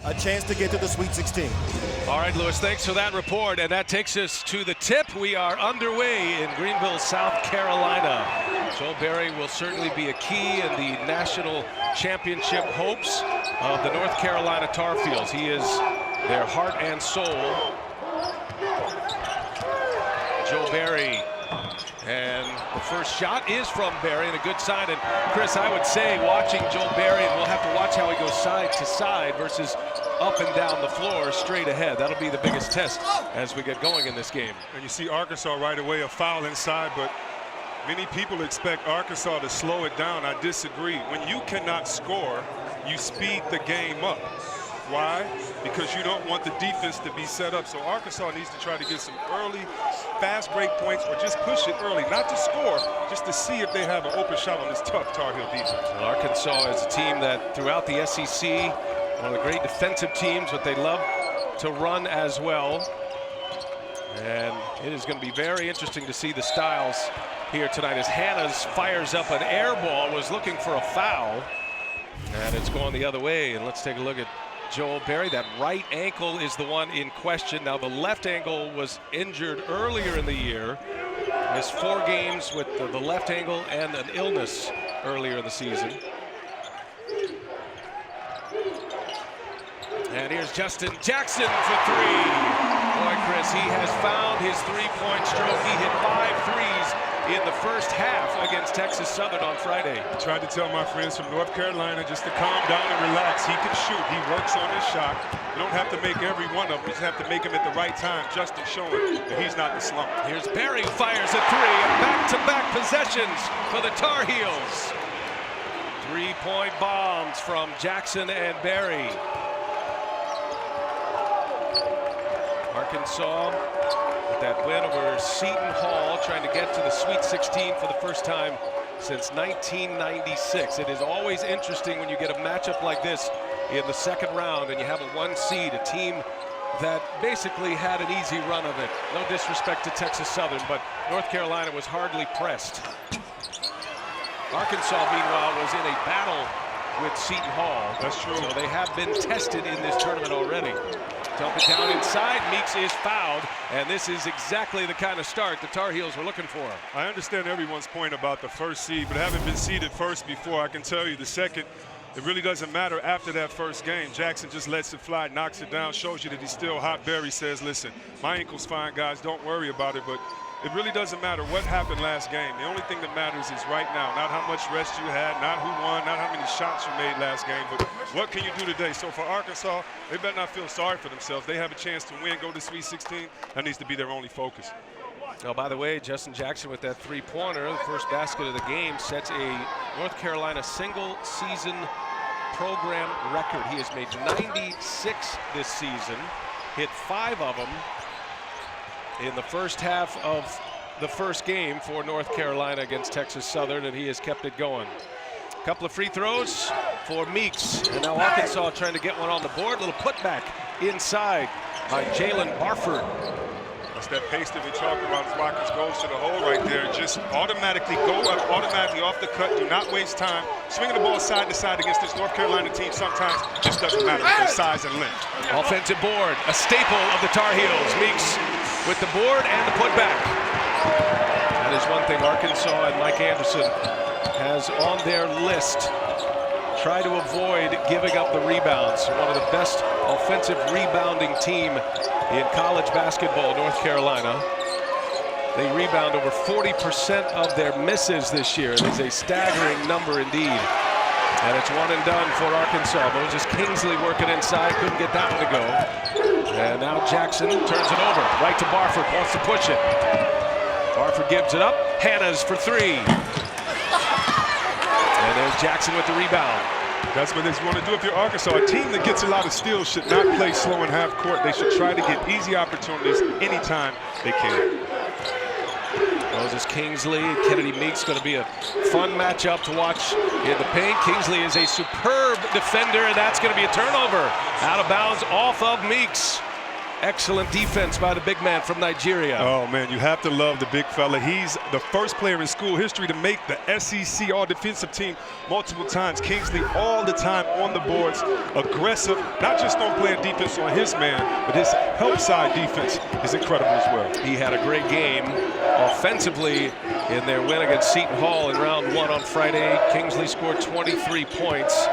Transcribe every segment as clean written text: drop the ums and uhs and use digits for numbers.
a chance to get to the Sweet 16. All right, Lewis, thanks for that report. And that takes us to the tip. We are underway in Greenville, South Carolina. Joe Barry will certainly be a key in the national championship hopes of the North Carolina Tar Heels. He is their heart and soul. Joe Barry. And the first shot is from Barry, and a good sign. And Chris, I would say, watching Joe Barry, and we'll have to watch how he goes side to side versus up and down the floor, straight ahead. That'll be the biggest test as we get going in this game. And you see Arkansas right away, a foul inside, but many people expect Arkansas to slow it down. I disagree. When you cannot score, you speed the game up. Why? Because you don't want the defense to be set up. So Arkansas needs to try to get some early, fast break points, or just push it early, not to score, just to see if they have an open shot on this tough Tar Heel defense. Well, Arkansas is a team that throughout the SEC, one of the great defensive teams, but they love to run as well. And it is going to be very interesting to see the styles here tonight as Hannas fires up an air ball, was looking for a foul, and it's going the other way. And let's take a look at Joel Barry. That right ankle is the one in question. Now the left ankle was injured earlier in the year. Missed 4 games with the left ankle and an illness earlier in the season. And here's Justin Jackson for 3. Boy, Chris, he has found his three-point stroke. He hit 5 threes in the first half against Texas Southern on Friday. I tried to tell my friends from North Carolina just to calm down and relax. He can shoot. He works on his shot. You don't have to make every one of them. You just have to make them at the right time. Justin showing that he's not in the slump. Here's Barry, fires a 3. Back-to-back possessions for the Tar Heels. 3-point bombs from Jackson and Barry. Arkansas with that win over Seton Hall, trying to get to the Sweet 16 for the first time since 1996. It is always interesting when you get a matchup like this in the second round and you have a 1 seed, a team that basically had an easy run of it. No disrespect to Texas Southern, but North Carolina was hardly pressed. Arkansas, meanwhile, was in a battle with Seton Hall. That's true. So they have been tested in this tournament already. Dump it down inside. Meeks is fouled, and this is exactly the kind of start the Tar Heels were looking for. I understand everyone's point about the first seed, but having been seeded first before, I can tell you the second, it really doesn't matter after that first game. Jackson just lets it fly, knocks it down, shows you that he's still hot. Barry says, listen, my ankle's fine, guys, don't worry about it, but it really doesn't matter what happened last game. The only thing that matters is right now, not how much rest you had, not who won, not how many shots you made last game, but what can you do today? So for Arkansas, they better not feel sorry for themselves. They have a chance to win, go to Sweet 16. That needs to be their only focus. Oh, by the way, Justin Jackson with that 3-pointer, the first basket of the game, sets a North Carolina single-season program record. He has made 96 this season, hit 5 of them in the first half of the first game for North Carolina against Texas Southern, and he has kept it going. A couple of free throws for Meeks, and now Arkansas trying to get one on the board. Little putback inside by Jalen Barford. That's that pace that we talked about as Watkins goes to the hole right there. Just automatically go up, automatically off the cut. Do not waste time. Swinging the ball side to side against this North Carolina team sometimes just doesn't matter with their size and length. Offensive board, a staple of the Tar Heels. Meeks with the board and the putback. That is one thing Arkansas and Mike Anderson has on their list. Try to avoid giving up the rebounds. One of the best offensive rebounding team in college basketball, North Carolina. They rebound over 40% of their misses this year. It is a staggering number indeed. And it's one and done for Arkansas. Moses Kingsley working inside, couldn't get that one to go. And now Jackson turns it over, right to Barford, wants to push it. Barford gives it up, Hannas for 3. And there's Jackson with the rebound. That's what they want to do if you're Arkansas. A team that gets a lot of steals should not play slow in half court. They should try to get easy opportunities anytime they can. Moses Kingsley, Kennedy Meeks, going to be a fun matchup to watch in the paint. Kingsley is a superb defender, and that's going to be a turnover. Out of bounds off of Meeks. Excellent defense by the big man from Nigeria. Oh, man, you have to love the big fella. He's the first player in school history to make the SEC all-defensive team multiple times. Kingsley all the time on the boards, aggressive, not just on playing defense on his man, but his help side defense is incredible as well. He had a great game offensively in their win against Seton Hall in round 1 on Friday. Kingsley scored 23 points,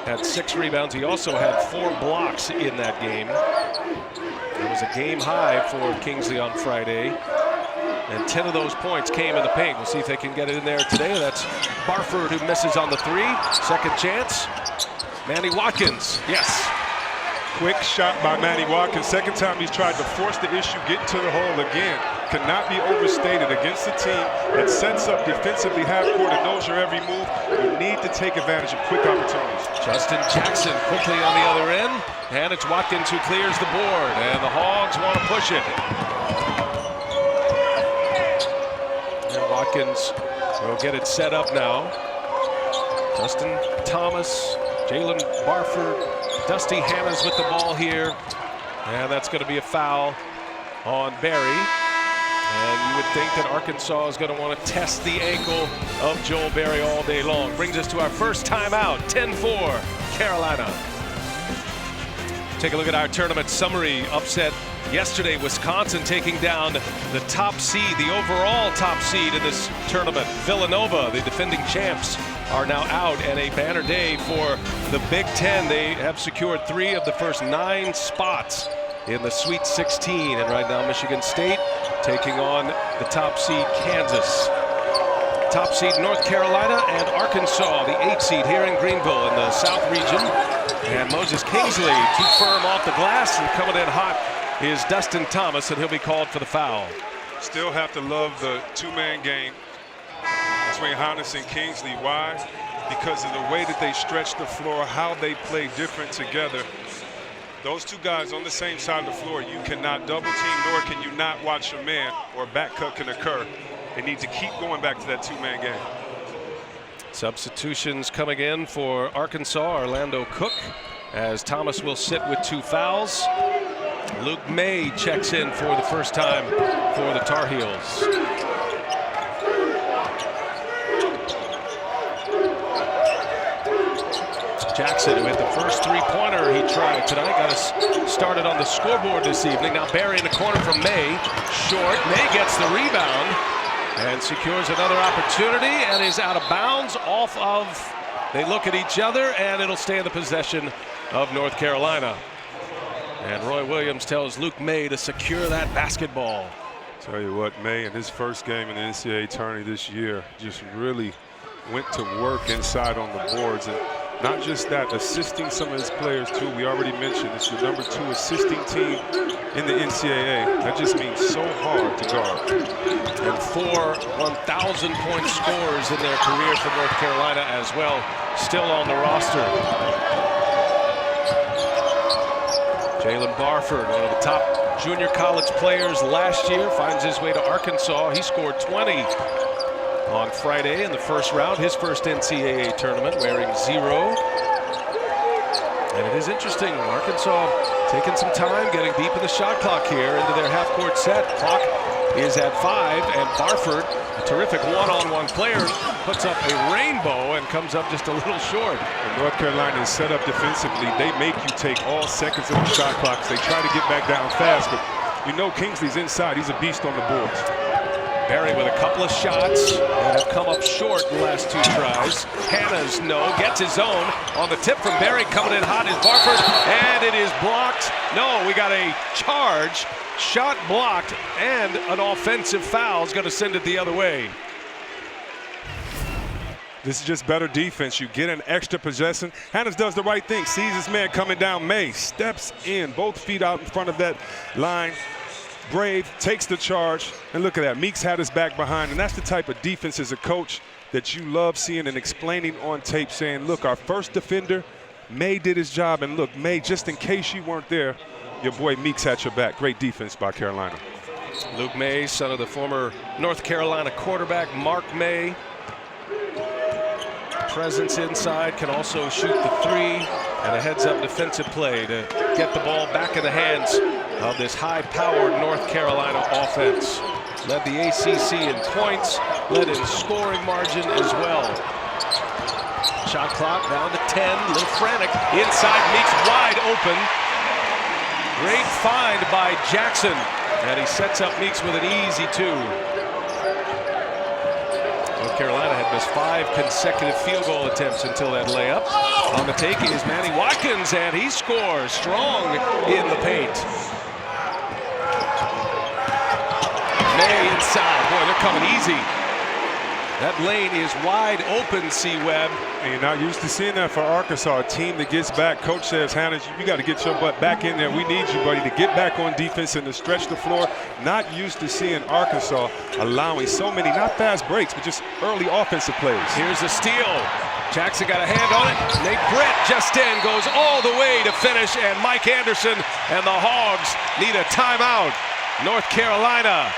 had 6 rebounds. He also had 4 blocks in that game. It was a game high for Kingsley on Friday, and 10 of those points came in the paint. We'll see if they can get it in there today. That's Barford who misses on the 3. Second chance. Manny Watkins. Yes. Quick shot by Manny Watkins. Second time he's tried to force the issue, get into the hole again. Cannot be overstated against a team that sets up defensively half court and knows your every move. You need to take advantage of quick opportunities. Justin Jackson quickly on the other end, and it's Watkins who clears the board, and the Hogs want to push it. And Watkins will get it set up now. Justin Thomas, Jalen Barford, Dusty Hannahs with the ball here, and that's going to be a foul on Barry. And you would think that Arkansas is going to want to test the ankle of Joel Barry all day long. Brings us to our first timeout, 10-4, Carolina. Take a look at our tournament summary. Upset yesterday, Wisconsin taking down the top seed, the overall top seed in this tournament. Villanova, the defending champs, are now out, and a banner day for the Big Ten. They have secured 3 of the first 9 spots in the Sweet 16, and right now Michigan State taking on the top seed Kansas. Top seed North Carolina and Arkansas, the 8th seed here in Greenville in the South region. And Moses Kingsley too firm off the glass, and coming in hot is Dustin Thomas, and he'll be called for the foul. Still have to love the 2-man game between Hannes and Kingsley. Why? Because of the way that they stretch the floor, how they play different together. Those 2 guys on the same side of the floor, you cannot double team, nor can you not watch a man, or a back cut can occur. They need to keep going back to that 2-man game. Substitutions coming in for Arkansas. Orlando Cook, as Thomas will sit with 2 fouls. Luke May checks in for the first time for the Tar Heels. Jackson, who hit the first 3-pointer he tried tonight, got us started on the scoreboard this evening. Now Barry in the corner from May. Short. May gets the rebound and secures another opportunity, and is out of bounds off of. They look at each other, and it'll stay in the possession of North Carolina. And Roy Williams tells Luke May to secure that basketball. Tell you what, May in his first game in the NCAA tourney this year just really went to work inside on the boards. And not just that, assisting some of his players too. We already mentioned it's the #2 assisting team in the NCAA. That just means so hard to guard. And 4 1,000-point scorers in their career for North Carolina as well, still on the roster. Jalen Barford, one of the top junior college players last year, finds his way to Arkansas. He scored 20 on Friday in the first round, his first NCAA tournament, wearing 0. And it is interesting, Arkansas taking some time, getting deep in the shot clock here into their half-court set. Clock is at 5, and Barford, a terrific one-on-one player, puts up a rainbow and comes up just a little short. When North Carolina is set up defensively, they make you take all seconds of the shot clocks. They try to get back down fast, but you know Kingsley's inside. He's a beast on the boards. Barry with a couple of shots that have come up short in the last 2 tries. Hannahs gets his own on the tip from Barry. Coming in hot is Barford, and it is blocked. No, we got a charge, shot blocked, and an offensive foul is going to send it the other way. This is just better defense. You get an extra possession. Hannahs does the right thing, sees his man coming down. May steps in, both feet out in front of that line. Brave takes the charge, and look at that. Meeks had his back behind, and that's the type of defense as a coach that you love seeing and explaining on tape, saying, look, our first defender, May did his job, and look, May, just in case you weren't there, your boy Meeks had your back. Great defense by Carolina. Luke May, son of the former North Carolina quarterback Mark May. Presence inside, can also shoot the 3. And a heads-up defensive play to get the ball back in the hands of this high-powered North Carolina offense. Led the ACC in points, led in scoring margin as well. Shot clock down to 10, a little frantic. Inside, Meeks wide open. Great find by Jackson. And he sets up Meeks with an easy 2. North Carolina had missed 5 consecutive field goal attempts until that layup. On the take is Manny Watkins, and he scores strong in the paint. May inside. Boy, they're coming easy. That lane is wide open, C-Webb. And you're not used to seeing that for Arkansas, a team that gets back. Coach says, Hannah, you got to get your butt back in there. We need you, buddy, to get back on defense and to stretch the floor. Not used to seeing Arkansas allowing so many, not fast breaks, but just early offensive plays. Here's a steal. Jackson got a hand on it. Nate Brett just in, goes all the way to finish, and Mike Anderson and the Hogs need a timeout. North Carolina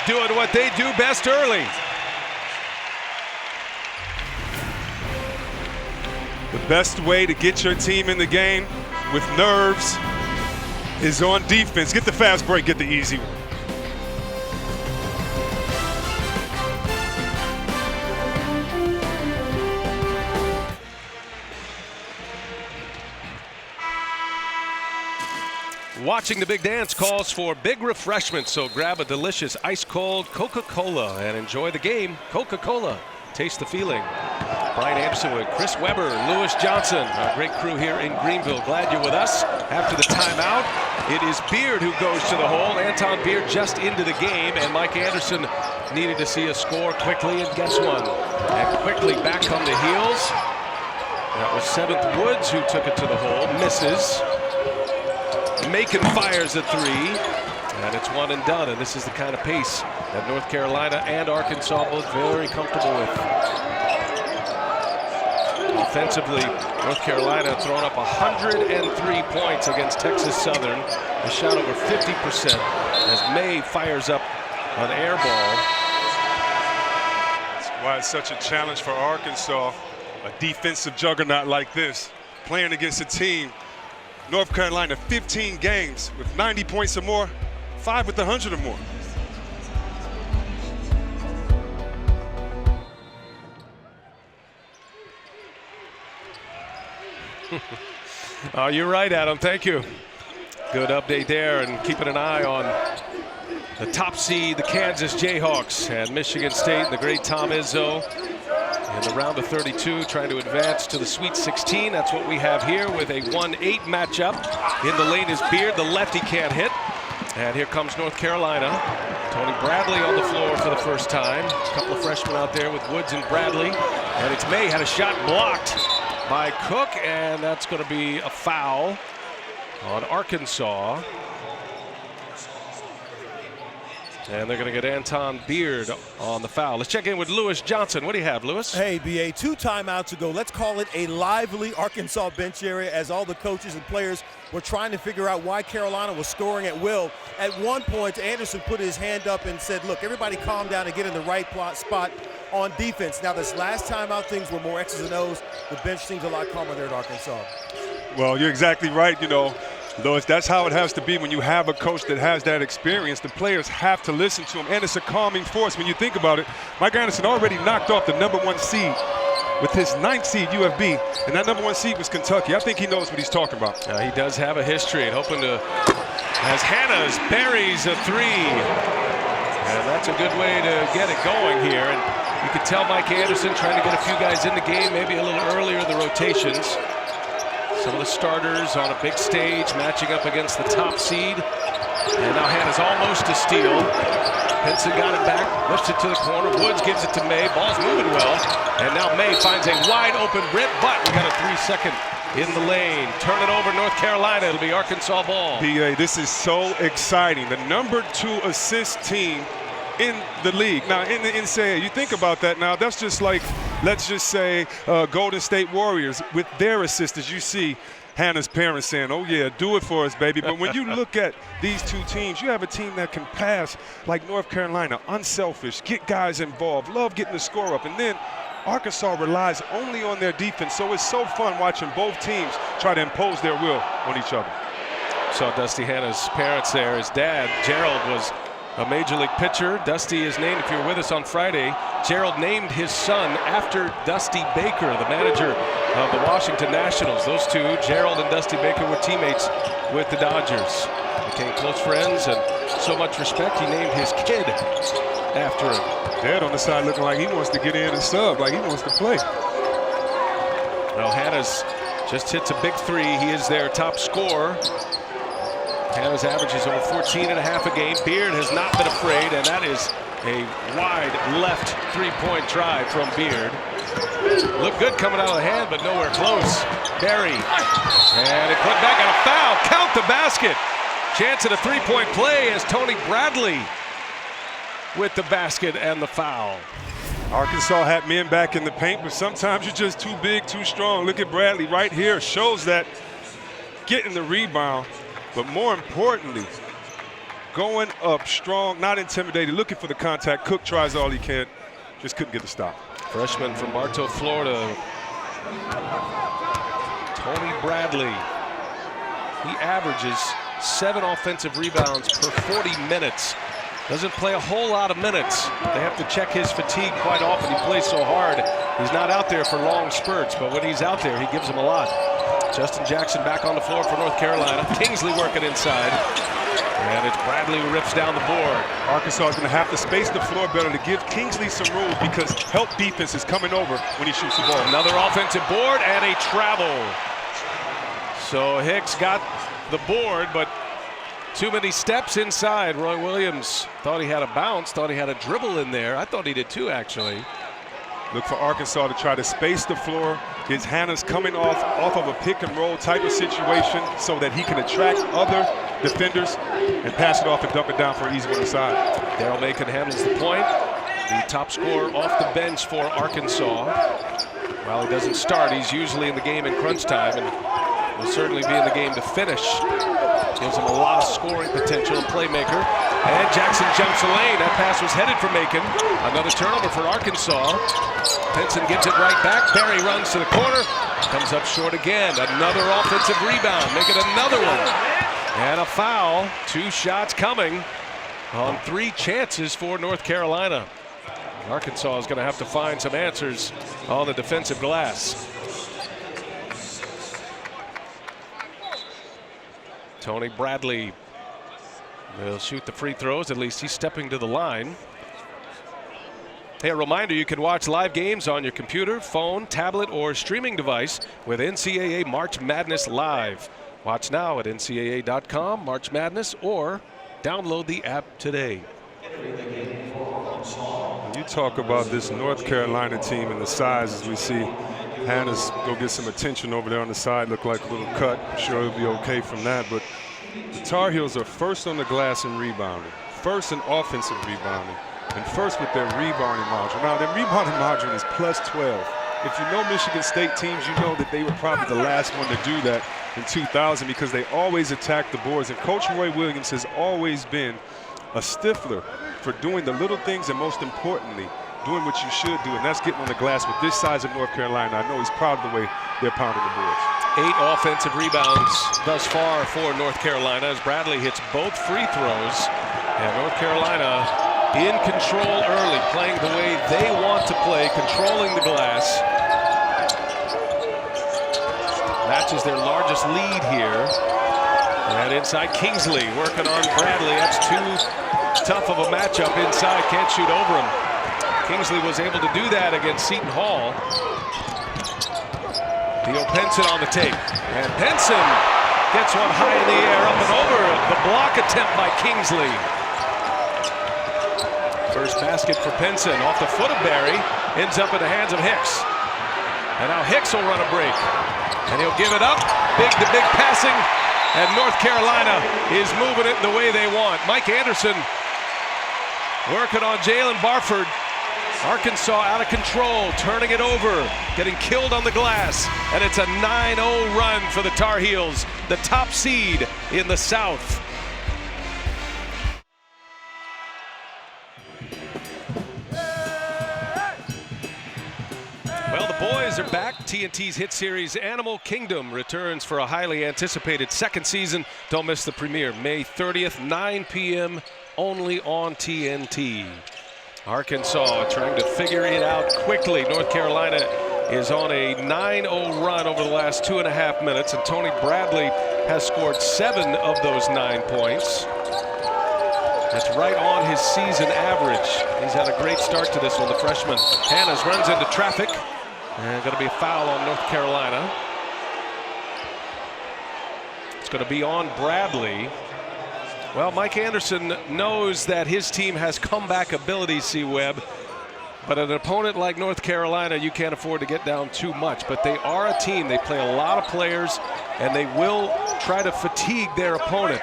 doing what they do best early. The best way to get your team in the game with nerves is on defense. Get the fast break, get the easy one. Watching the big dance calls for big refreshments, so grab a delicious ice-cold Coca-Cola and enjoy the game. Coca-Cola, taste the feeling. Brian Anderson with Chris Webber, Lewis Johnson, our great crew here in Greenville. Glad you're with us. After the timeout, it is Beard who goes to the hole. Anton Beard just into the game, and Mike Anderson needed to see a score quickly, and gets one. And quickly back come the heels. That was 7th Woods who took it to the hole, misses. Macon fires a 3, and it's 1 and done. And this is the kind of pace that North Carolina and Arkansas both very comfortable with. Offensively, North Carolina throwing up 103 points against Texas Southern. They shot over 50% as May fires up an air ball. That's why it's such a challenge for Arkansas, a defensive juggernaut like this, playing against a team. North Carolina, 15 games with 90 points or more, 5 with 100 or more. You're right, Adam. Thank you. Good update there, and keeping an eye on the top seed, the Kansas Jayhawks, and Michigan State, the great Tom Izzo. In the round of 32, trying to advance to the Sweet 16. That's what we have here with a 1-8 matchup. In the lane is Beard, the lefty can't hit. And here comes North Carolina. Tony Bradley on the floor for the first time. A couple of freshmen out there with Woods and Bradley. And it's May, had a shot blocked by Cook, and that's going to be a foul on Arkansas. And they're going to get Anton Beard on the foul. Let's check in with Lewis Johnson. What do you have, Lewis? Hey, BA, 2 timeouts ago. Let's call it a lively Arkansas bench area as all the coaches and players were trying to figure out why Carolina was scoring at will. At one point, Anderson put his hand up and said, look, everybody calm down and get in the right spot on defense. Now, this last timeout, things were more X's and O's. The bench seems a lot calmer there at Arkansas. Well, you're exactly right, Lewis, that's how it has to be when you have a coach that has that experience. The players have to listen to him, and it's a calming force when you think about it. Mike Anderson already knocked off the #1 seed with his 9th seed, UFB, and that #1 seed was Kentucky. I think he knows what he's talking about. He does have a history, and hoping to, as Hannah's buries a 3. And that's a good way to get it going here. And you can tell Mike Anderson trying to get a few guys in the game, maybe a little earlier, the rotations. Some of the starters on a big stage matching up against the top seed. And now Hannah's almost to steal. Pinson got it back, lifts it to the corner. Woods gives it to May. Ball's moving well. And now May finds a wide open rip, but we got a 3-second in the lane. Turn it over, North Carolina. It'll be Arkansas ball. BA, this is so exciting. The #2 assist team in the league. Now, in the NCAA, you think about that now, that's just like, let's just say, Golden State Warriors with their assistants. You see Hannah's parents saying, oh, yeah, do it for us, baby. But when you look at these two teams, you have a team that can pass like North Carolina, unselfish, get guys involved, love getting the score up. And then Arkansas relies only on their defense, so it's so fun watching both teams try to impose their will on each other. Saw Dusty Hanna's parents there. His dad, Gerald, was a major league pitcher. Dusty is named, if you were with us on Friday, Gerald named his son after Dusty Baker, the manager of the Washington Nationals. Those two, Gerald and Dusty Baker, were teammates with the Dodgers. Became close friends, and so much respect, he named his kid after him. Dad on the side looking like he wants to get in and sub, like he wants to play. Well, Hanna's just hits a big three. He is their top scorer. Hanna's average is over 14.5 a game. Beard has not been afraid, and that is a wide left three-point try from Beard. Looked good coming out of the hand, but nowhere close. Berry, and it put back on a foul. Count the basket. Chance at a three-point play as Tony Bradley with the basket and the foul. Arkansas had men back in the paint, but sometimes you're just too big, too strong. Look at Bradley right here. Shows that getting the rebound, but more importantly, going up strong, not intimidated, looking for the contact. Cook tries all he can, just couldn't get the stop. Freshman from Bartow, Florida, Tony Bradley. He averages 7 offensive rebounds per 40 minutes. Doesn't play a whole lot of minutes. They have to check his fatigue quite often. He plays so hard. He's not out there for long spurts, but when he's out there, he gives them a lot. Justin Jackson back on the floor for North Carolina. Kingsley working inside. And it's Bradley who rips down the board. Arkansas is going to have to space the floor better to give Kingsley some room because help defense is coming over when he shoots the ball. Another offensive board and a travel. So Hicks got the board, but too many steps inside. Roy Williams thought he had a bounce, thought he had a dribble in there. I thought he did too, actually. Look for Arkansas to try to space the floor. His Hanna's coming off of a pick and roll type of situation so that he can attract other defenders and pass it off and dump it down for an easy one inside. Daryl Macon handles the point. The top scorer off the bench for Arkansas. While he doesn't start, he's usually in the game in crunch time and will certainly be in the game to finish. Gives him a lot of scoring potential, playmaker. And Jackson jumps the lane. That pass was headed for Macon. Another turnover for Arkansas. Pinson gives it right back. Berry runs to the corner. Comes up short again. Another offensive rebound. Make it another one. And a foul. 2 shots coming on 3 chances for North Carolina. Arkansas is going to have to find some answers on the defensive glass. Tony Bradley will shoot the free throws. At least he's stepping to the line. Hey, a reminder, you can watch live games on your computer, phone, tablet, or streaming device with NCAA March Madness Live. Watch now at ncaa.com, March Madness, or download the app today. You talk about this North Carolina team and the size as we see Hanna's go get some attention over there on the side. Look like a little cut. I'm sure he'll be okay from that. But the Tar Heels are first on the glass in rebounding, first in offensive rebounding, and first with their rebounding margin. Now, their rebounding margin is plus 12. If you know Michigan State teams, you know that they were probably the last one to do that in 2000 because they always attack the boards. And Coach Roy Williams has always been a stiffler for doing the little things and, most importantly, doing what you should do, and that's getting on the glass with this size of North Carolina. I know he's proud of the way they're pounding the boards. 8 offensive rebounds thus far for North Carolina as Bradley hits both free throws. And North Carolina in control early, playing the way they want to play, controlling the glass. Matches their largest lead here. And inside Kingsley working on Bradley. That's too tough of a matchup inside. Can't shoot over him. Kingsley was able to do that against Seton Hall. Theo Penson on the tape. And Penson gets one high in the air, up and over. The block attempt by Kingsley. First basket for Penson off the foot of Berry. Ends up in the hands of Hicks. And now Hicks will run a break. And he'll give it up. Big to big passing. And North Carolina is moving it the way they want. Mike Anderson working on Jalen Barford. Arkansas out of control, turning it over, getting killed on the glass, and it's a 9-0 run for the Tar Heels, the top seed in the South. Welcome back. TNT's hit series Animal Kingdom returns for a highly anticipated second season. Don't miss the premiere, May 30th, 9 p.m. only on TNT. Arkansas trying to figure it out quickly. North Carolina is on a 9-0 run over the last 2.5 minutes, and Tony Bradley has scored 7 of those 9 points. That's right on his season average. He's had a great start to this one, the freshman. Hannes runs into traffic. And going to be a foul on North Carolina. It's going to be on Bradley. Well, Mike Anderson knows that his team has comeback ability, C-Webb. But an opponent like North Carolina, you can't afford to get down too much. But they are a team. They play a lot of players, and they will try to fatigue their opponent.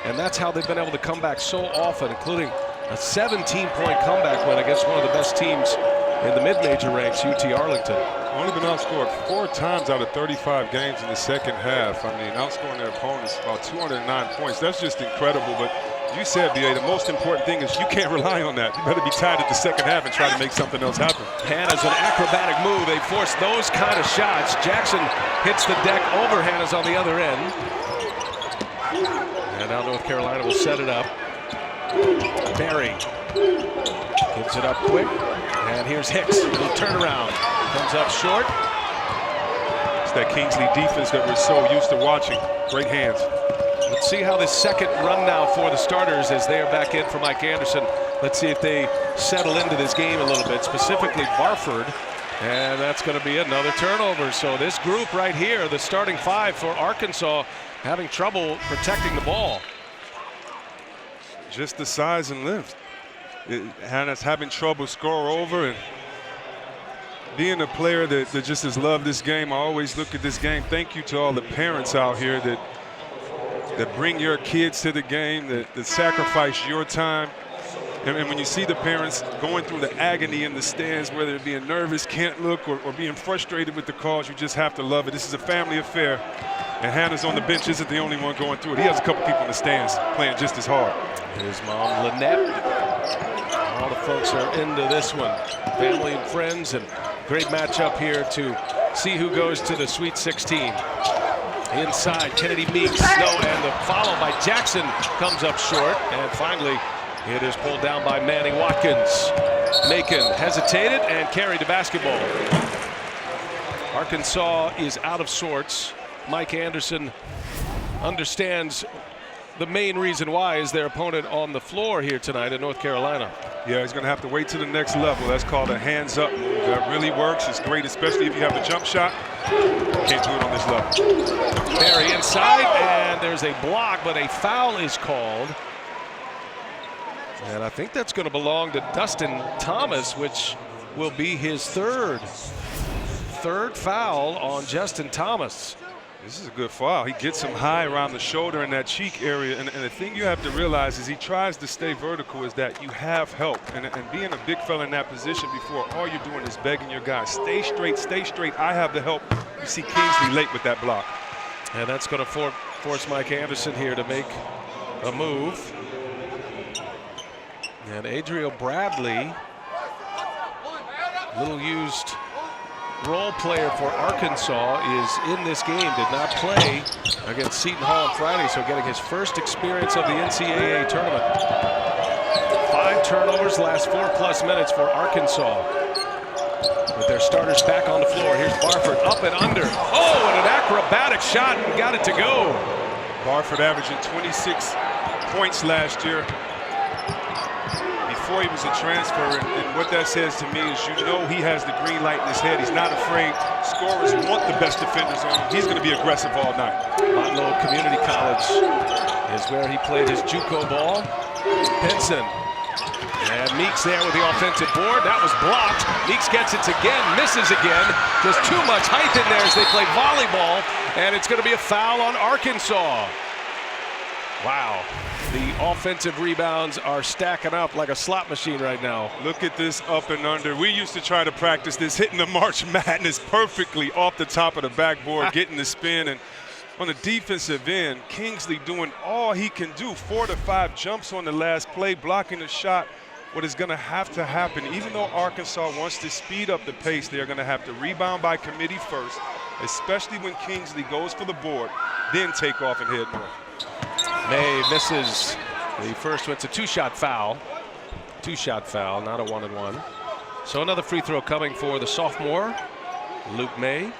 And that's how they've been able to come back so often, including a 17-point comeback win against one of the best teams in the mid-major ranks, UT Arlington. Only been outscored 4 times out of 35 games in the second half. I mean, outscoring their opponents about 209 points. That's just incredible. But you said, B.A., the most important thing is you can't rely on that. You better be tied at the second half and try to make something else happen. Hannes, an acrobatic move. They force those kind of shots. Jackson hits the deck over Hannes on the other end. And now North Carolina will set it up. Berry gives it up quick. And here's Hicks. Little turnaround. Comes up short. It's that Kingsley defense that we're so used to watching. Great hands. Let's see how this second run now for the starters as they are back in for Mike Anderson. Let's see if they settle into this game a little bit, specifically Barford. And that's going to be another turnover. So this group right here, the starting 5 for Arkansas, having trouble protecting the ball. Just the size and length. Hannes having trouble score over, and being a player that just has loved this game, I always look at this game. Thank you to all the parents out here that bring your kids to the game, that sacrifice your time. And when you see the parents going through the agony in the stands, whether it being nervous, can't look, or being frustrated with the calls, you just have to love it. This is a family affair, and Hannes on the bench isn't the only one going through it. He has a couple people in the stands playing just as hard. His mom, Lynette. All the folks are into this one. Family and friends, and great matchup here to see who goes to the Sweet 16. Inside, Kennedy Meeks, and the follow by Jackson comes up short, and finally it is pulled down by Manny Watkins. Macon hesitated and carried the basketball. Arkansas is out of sorts. Mike Anderson understands the main reason why is their opponent on the floor here tonight in North Carolina. Yeah, he's going to have to wait to the next level. That's called a hands-up move. That really works. It's great, especially if you have the jump shot. Can't do it on this level. Berry inside, and there's a block, but a foul is called. And I think that's going to belong to Dustin Thomas, which will be his third foul on Justin Thomas. This is a good foul. He gets him high around the shoulder in that cheek area. And the thing you have to realize is he tries to stay vertical, is that you have help. And being a big fella in that position before, all you're doing is begging your guys, stay straight, I have the help. You see Kingsley late with that block. And that's going to force Mike Anderson here to make a move. And Adriel Bradley, little used role player for Arkansas, is in this game. Did not play against Seton Hall on Friday, so getting his first experience of the NCAA tournament. 5 turnovers last 4+ minutes for Arkansas. With their starters back on the floor. Here's Barford up and under. Oh, and an acrobatic shot and got it to go. Barford averaging 26 points last year before he was a transfer, and what that says to me is you know he has the green light in his head. He's not afraid. Scorers want the best defenders on him. He's going to be aggressive all night. Ludlow Community College is where he played his JUCO ball. Benson. And Meeks there with the offensive board. That was blocked. Meeks gets it again, misses again. Just too much height in there as they play volleyball, and it's going to be a foul on Arkansas. Wow. The offensive rebounds are stacking up like a slot machine right now. Look at this up and under. We used to try to practice this, hitting the March Madness perfectly off the top of the backboard, getting the spin. And on the defensive end, Kingsley doing all he can do. 4 to 5 jumps on the last play, blocking the shot. what is going to have to happen, even though Arkansas wants to speed up the pace, they're going to have to rebound by committee first, especially when Kingsley goes for the board, then take off and head north. May misses the first one. It's a two-shot foul. Two-shot foul, not a 1-and-1. So another free throw coming for the sophomore, Luke May.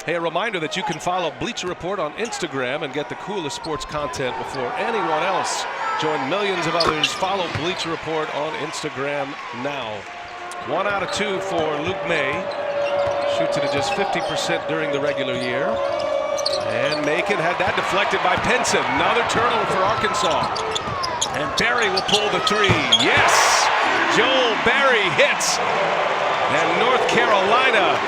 Hey, a reminder that you can follow Bleacher Report on Instagram and get the coolest sports content before anyone else. Join millions of others. Follow Bleacher Report on Instagram now. 1 out of 2 for Luke May. Shoots it at just 50% during the regular year. And Macon had that deflected by Pinson. Another turnover for Arkansas. And Barry will pull the three. Yes! Joel Barry hits. And North Carolina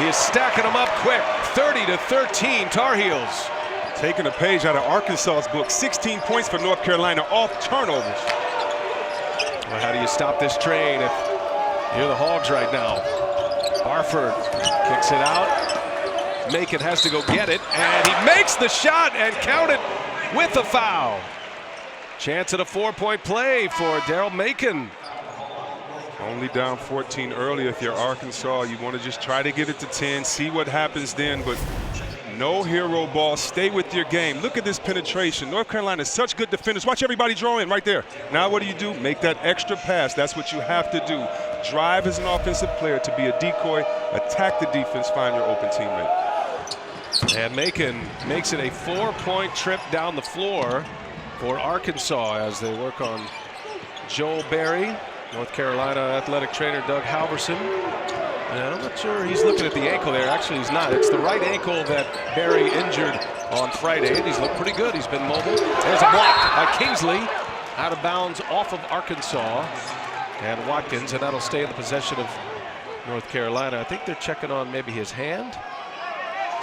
is stacking them up quick. 30-13 Tar Heels. Taking a page out of Arkansas's book. 16 points for North Carolina off turnovers. Well, how do you stop this train if you're the Hogs right now? Barford kicks it out. Macon has to go get it, and he makes the shot and count it with a foul. Chance at a 4-point play for Daryl Macon. Only down 14 early. If you're Arkansas, you want to just try to get it to 10, see what happens then, but no hero ball. Stay with your game. Look at this penetration. North Carolina is such good defenders. Watch everybody draw in right there. Now what do? Make that extra pass. That's what you have to do. Drive as an offensive player to be a decoy, attack the defense, find your open teammate. And Macon makes it a 4-point trip down the floor for Arkansas as they work on Joel Barry. North Carolina athletic trainer Doug Halverson. And I'm not sure he's looking at the ankle there. Actually, he's not. It's the right ankle that Barry injured on Friday. And he's looked pretty good. He's been mobile. There's a block by Kingsley. Out of bounds off of Arkansas. And Watkins, and that'll stay in the possession of North Carolina. I think they're checking on maybe his hand.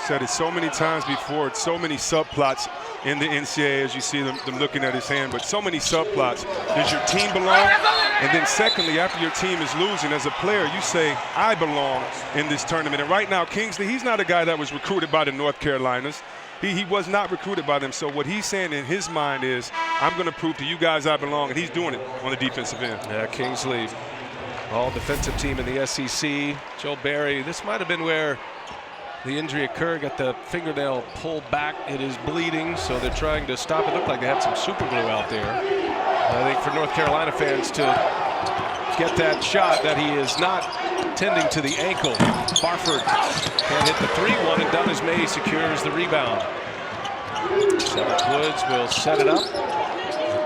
Said it so many times before. It's so many subplots in the NCAA as you see them looking at his hand, but so many subplots. Does your team belong? And then secondly, after your team is losing, as a player, you say, I belong in this tournament. And right now, Kingsley, he's not a guy that was recruited by the North Carolinas. He was not recruited by them. So what he's saying in his mind is, I'm going to prove to you guys I belong, and he's doing it on the defensive end. Yeah, Kingsley, all defensive team in the SEC. Joel Barry, this might have been where the injury occurred, got the fingernail pulled back. It is bleeding, so they're trying to stop it. Looked like they had some super glue out there. I think for North Carolina fans to get that shot that he is not tending to the ankle. Barford can't hit the 3-1, and done as May secures the rebound. Cedric Woods will set it up.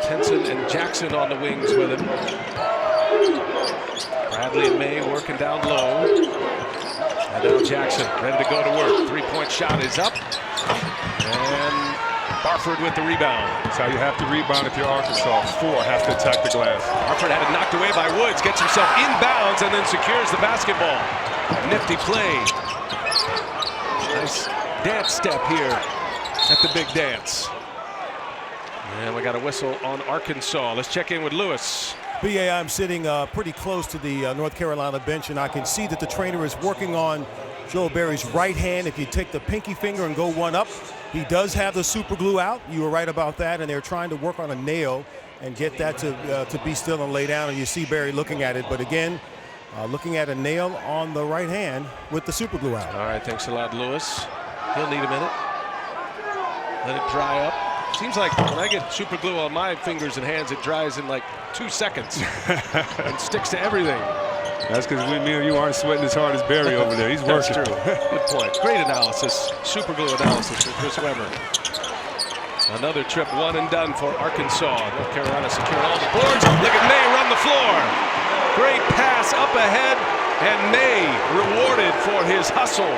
Tenson and Jackson on the wings with him. Bradley and May working down low. And now Jackson ready to go to work. 3-point shot is up. And Barford with the rebound. That's how you have to rebound if you're Arkansas. 4 have to attack the glass. Barford had it knocked away by Woods. Gets himself inbounds and then secures the basketball. Nifty play. Nice dance step here at the big dance. And we got a whistle on Arkansas. Let's check in with Lewis. BA, I'm sitting pretty close to the North Carolina bench, and I can see that the trainer is working on Joel Barry's right hand. If you take the pinky finger and go one up, he does have the super glue out. You were right about that, and they're trying to work on a nail and get that to be still and lay down, and you see Barry looking at it. But again, looking at a nail on the right hand with the super glue out. All right, thanks a lot, Lewis. He'll need a minute. Let it dry up. Seems like when I get super glue on my fingers and hands, it dries in like 2 seconds and sticks to everything. That's because me and you aren't sweating as hard as Barry over there. He's working. That's true. Good point. Great analysis. Super glue analysis from Chris Webber. Another trip, one and done for Arkansas. North Carolina securing all the boards. Look at May run the floor. Great pass up ahead, and May rewarded for his hustle.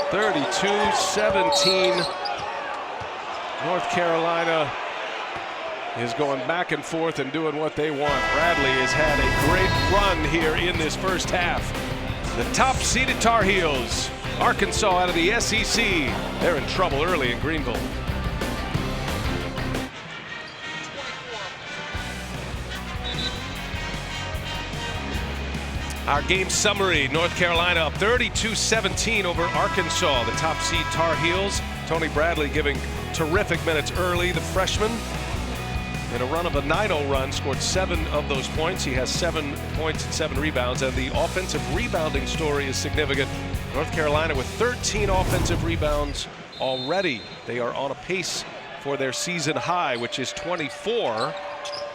32-17. North Carolina is going back and forth and doing what they want. Bradley has had a great run here in this first half. The top-seeded Tar Heels, Arkansas out of the SEC. They're in trouble early in Greenville. Our game summary, North Carolina up 32-17 over Arkansas. The top seed Tar Heels. Tony Bradley giving terrific minutes early, the freshman. in a run of a 9-0 run, scored 7 of those points. He has 7 points and 7 rebounds, and the offensive rebounding story is significant. North Carolina with 13 offensive rebounds already. They are on a pace for their season high, which is 24.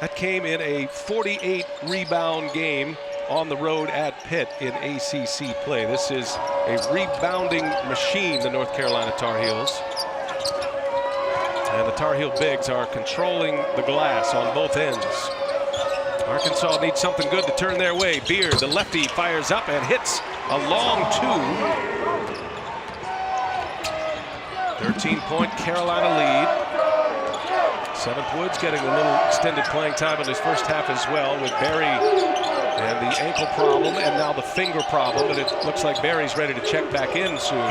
That came in a 48 rebound game on the road at Pitt in ACC play. This is a rebounding machine, the North Carolina Tar Heels. And the Tar Heel bigs are controlling the glass on both ends. Arkansas needs something good to turn their way. Beard, the lefty, fires up and hits a long 2. 13-point Carolina lead. Seventh Woods getting a little extended playing time in his first half as well, with Barry and the ankle problem and now the finger problem, but it looks like Barry's ready to check back in soon.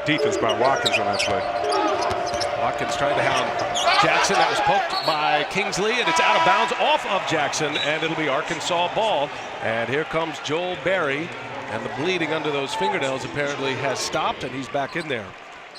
Defense by Watkins on that play. Watkins trying to hound Jackson. That was poked by Kingsley, and it's out of bounds off of Jackson, and it'll be Arkansas ball. And here comes Joel Berry, and the bleeding under those fingernails apparently has stopped, and he's back in there.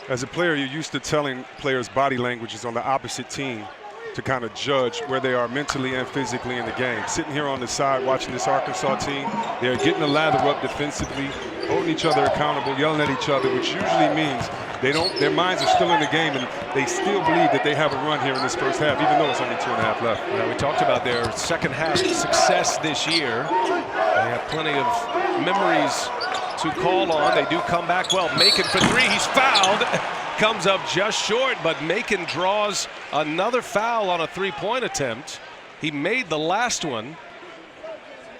As a player, you're used to telling players' body languages on the opposite team to kind of judge where they are mentally and physically in the game. Sitting here on the side watching this Arkansas team, they're getting the lather up defensively, holding each other accountable, yelling at each other, which usually means their minds are still in the game and they still believe that they have a run here in this first half, even though it's only 2.5 left. Yeah, we talked about their second half success this year. They have plenty of memories to call on. They do come back well. Macon for 3, he's fouled. Comes up just short, but Macon draws another foul on a 3-point attempt. He made the last one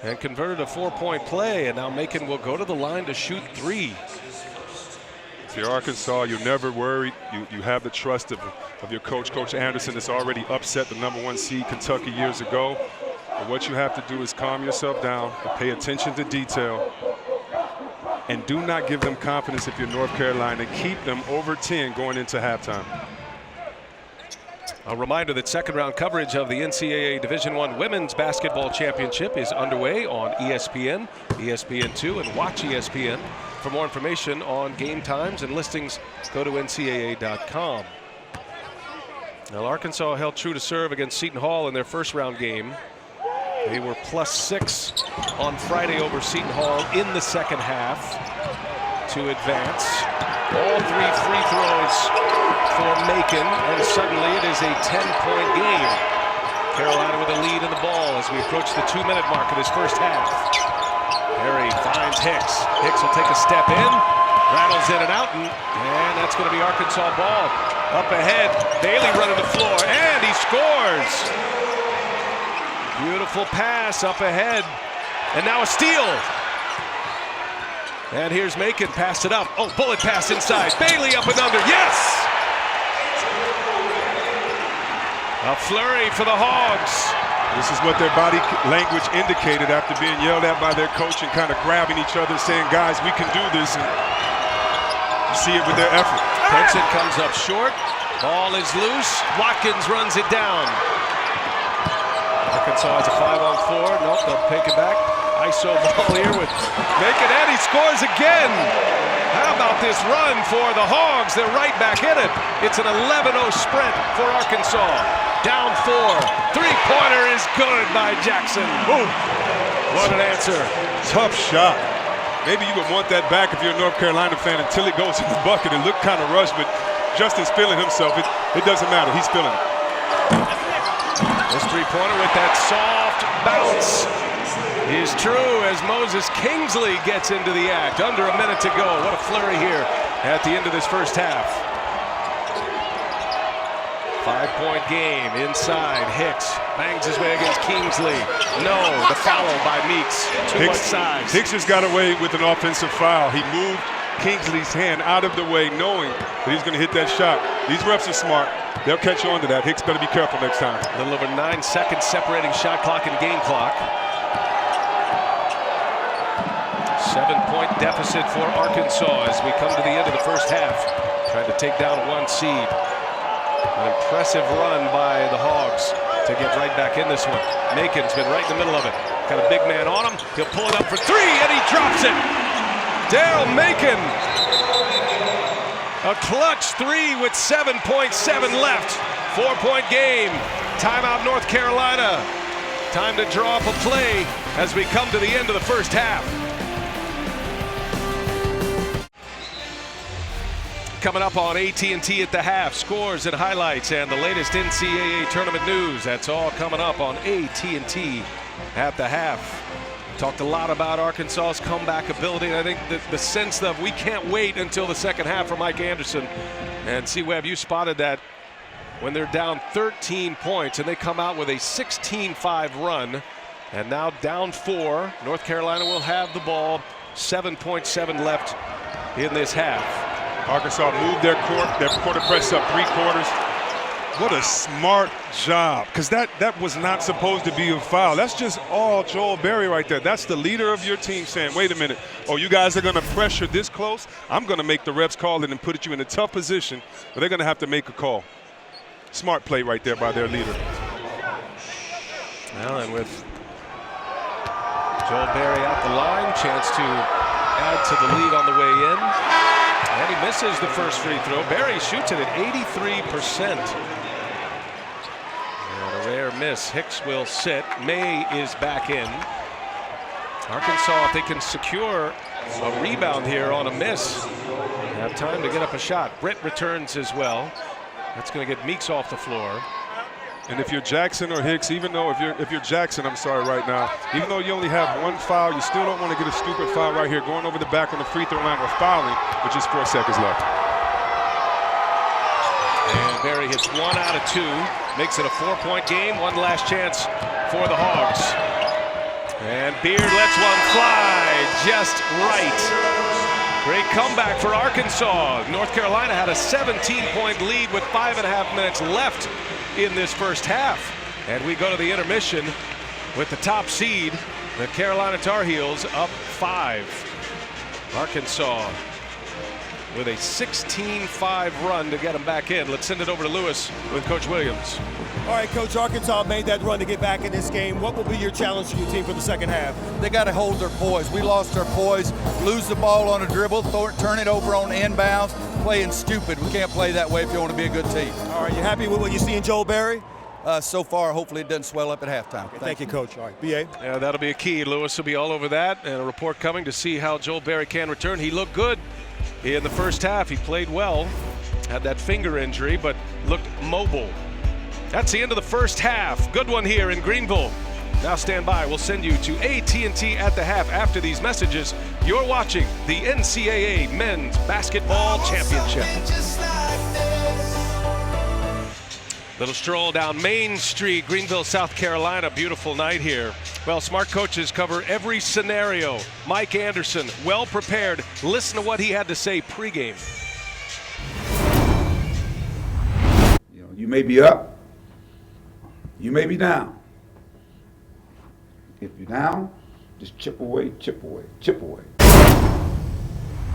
and converted a 4-point play, and now Macon will go to the line to shoot 3. If you're Arkansas, you're never worried. You have the trust of your coach, Coach Anderson, that's already upset the #1 seed Kentucky years ago. But what you have to do is calm yourself down and pay attention to detail. And do not give them confidence if you're North Carolina. Keep them over 10 going into halftime. A reminder that second-round coverage of the NCAA Division I Women's Basketball Championship is underway on ESPN, ESPN2, and Watch ESPN. For more information on game times and listings, go to ncaa.com. Now, Arkansas held true to serve against Seton Hall in their first-round game. They were +6 on Friday over Seton Hall in the second half to advance. All 3 free throws for Macon, and suddenly it is a 10-point game. Carolina with a lead in the ball as we approach the 2-minute mark of this first half. Perry finds Hicks. Hicks will take a step in, rattles in and out, and that's going to be Arkansas ball. Up ahead, Bailey running the floor, and he scores! Beautiful pass up ahead, and now a steal. And here's Macon, passed it up. Oh, bullet pass inside. Bailey up and under, yes! A flurry for the Hogs. This is what their body language indicated after being yelled at by their coach and kind of grabbing each other, saying, guys, we can do this. And you see it with their effort. Henson comes up short. Ball is loose. Watkins runs it down. Arkansas has a 5-on-4. Nope, they'll take it back. ISO ball here with Macon, and he scores again. How about this run for the Hogs? They're right back in it. It's an 11-0 sprint for Arkansas. Down 4. 3-pointer is good by Jackson. Ooh, what an answer. Tough shot. Maybe you would want that back if you're a North Carolina fan until it goes in the bucket. It looked kind of rushed, but Justin's feeling himself. It doesn't matter. He's feeling it. This 3-pointer with that soft bounce is true as Moses Kingsley gets into the act. Under a minute to go. What a flurry here at the end of this first half. 5-point game inside. Hicks bangs his way against Kingsley. No, the follow by Meeks. Too much size. Hicks just got away with an offensive foul. He moved Kingsley's hand out of the way, knowing that he's going to hit that shot. These refs are smart. They'll catch on to that. Hicks better be careful next time. A little over 9 seconds separating shot clock and game clock. 7-point deficit for Arkansas as we come to the end of the first half. Trying to take down 1 seed. An impressive run by the Hogs to get right back in this one. Macon's been right in the middle of it. Got a big man on him. He'll pull it up for 3, and he drops it. Daryl Macon. A clutch 3 with 7.7 left. 4-point game. Timeout, North Carolina. Time to draw up a play as we come to the end of the first half. Coming up on AT&T at the half, scores and highlights and the latest NCAA tournament news. That's all coming up on AT&T at the half. Talked a lot about Arkansas's comeback ability, and I think the sense that we can't wait until the second half for Mike Anderson. And C-Webb, you spotted that when they're down 13 points and they come out with a 16-5 run, and now down 4. North Carolina will have the ball, 7.7 left in this half. Arkansas moved their quarter press up 3 quarters. What a smart job, because that was not supposed to be a foul. That's just all Joel Berry right there. That's the leader of your team saying, wait a minute, oh, you guys are going to pressure this close? I'm going to make the refs call it and put you in a tough position, but they're going to have to make a call. Smart play right there by their leader. Well, and with Joel Berry out the line, chance to add to the lead on the way in. And he misses the first free throw. Berry shoots it at 83%. And a rare miss. Hicks will sit. May is back in. Arkansas, if they can secure a rebound here on a miss, have time to get up a shot. Britt returns as well. That's going to get Meeks off the floor. And if you're Jackson or Hicks, even though if you're Jackson, I'm sorry, right now, even though you only have 1 foul, you still don't want to get a stupid foul right here, going over the back on the free throw line or fouling with just 4 seconds left. And Berry hits 1 out of 2, makes it a 4-point game. One last chance for the Hogs. And Beard lets one fly just right. Great comeback for Arkansas. North Carolina had a 17-point lead with 5.5 minutes left in this first half. And we go to the intermission with the top seed, the Carolina Tar Heels, up 5. Arkansas with a 16-5 run to get them back in. Let's send it over to Lewis with Coach Williams. All right, Coach, Arkansas made that run to get back in this game. What will be your challenge to your team for the second half? They got to hold their poise. We lost our poise, lose the ball on a dribble, turn it over on inbounds, playing stupid. We can't play that way if you want to be a good team. All right, you happy with what you see in Joel Berry? So far, hopefully it doesn't swell up at halftime. Okay, thank you, Coach. All right, B.A. Yeah, that'll be a key. Lewis will be all over that, and a report coming to see how Joel Berry can return. He looked good in the first half. He played well, had that finger injury, but looked mobile. That's the end of the first half. Good one here in Greenville. Now stand by. We'll send you to AT&T at the half after these messages. You're watching the NCAA Men's Basketball Championship. Little stroll down Main Street, Greenville, South Carolina. Beautiful night here. Well, smart coaches cover every scenario. Mike Anderson, well prepared. Listen to what he had to say pregame. You may be up. You may be down. If you're down, just chip away, chip away, chip away.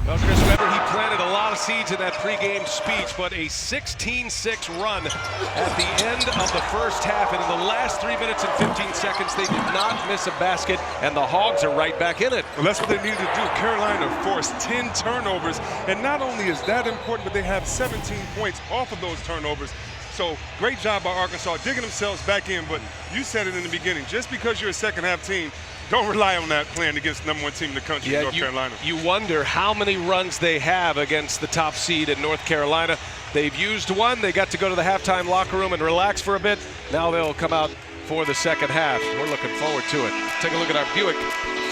Well, Chris Webber, he planted a lot of seeds in that pregame speech, but a 16-6 run at the end of the first half. And in the last 3 minutes and 15 seconds, they did not miss a basket, and the Hogs are right back in it. Well, that's what they needed to do. Carolina forced 10 turnovers, and not only is that important, but they have 17 points off of those turnovers. So great job by Arkansas digging themselves back in, but you said it in the beginning, just because you're a second-half team, don't rely on that playing against the #1 team in the country, North Carolina. You wonder how many runs they have against the top seed in North Carolina. They've used one. They got to go to the halftime locker room and relax for a bit. Now they'll come out for the second half. We're looking forward to it. Take a look at our Buick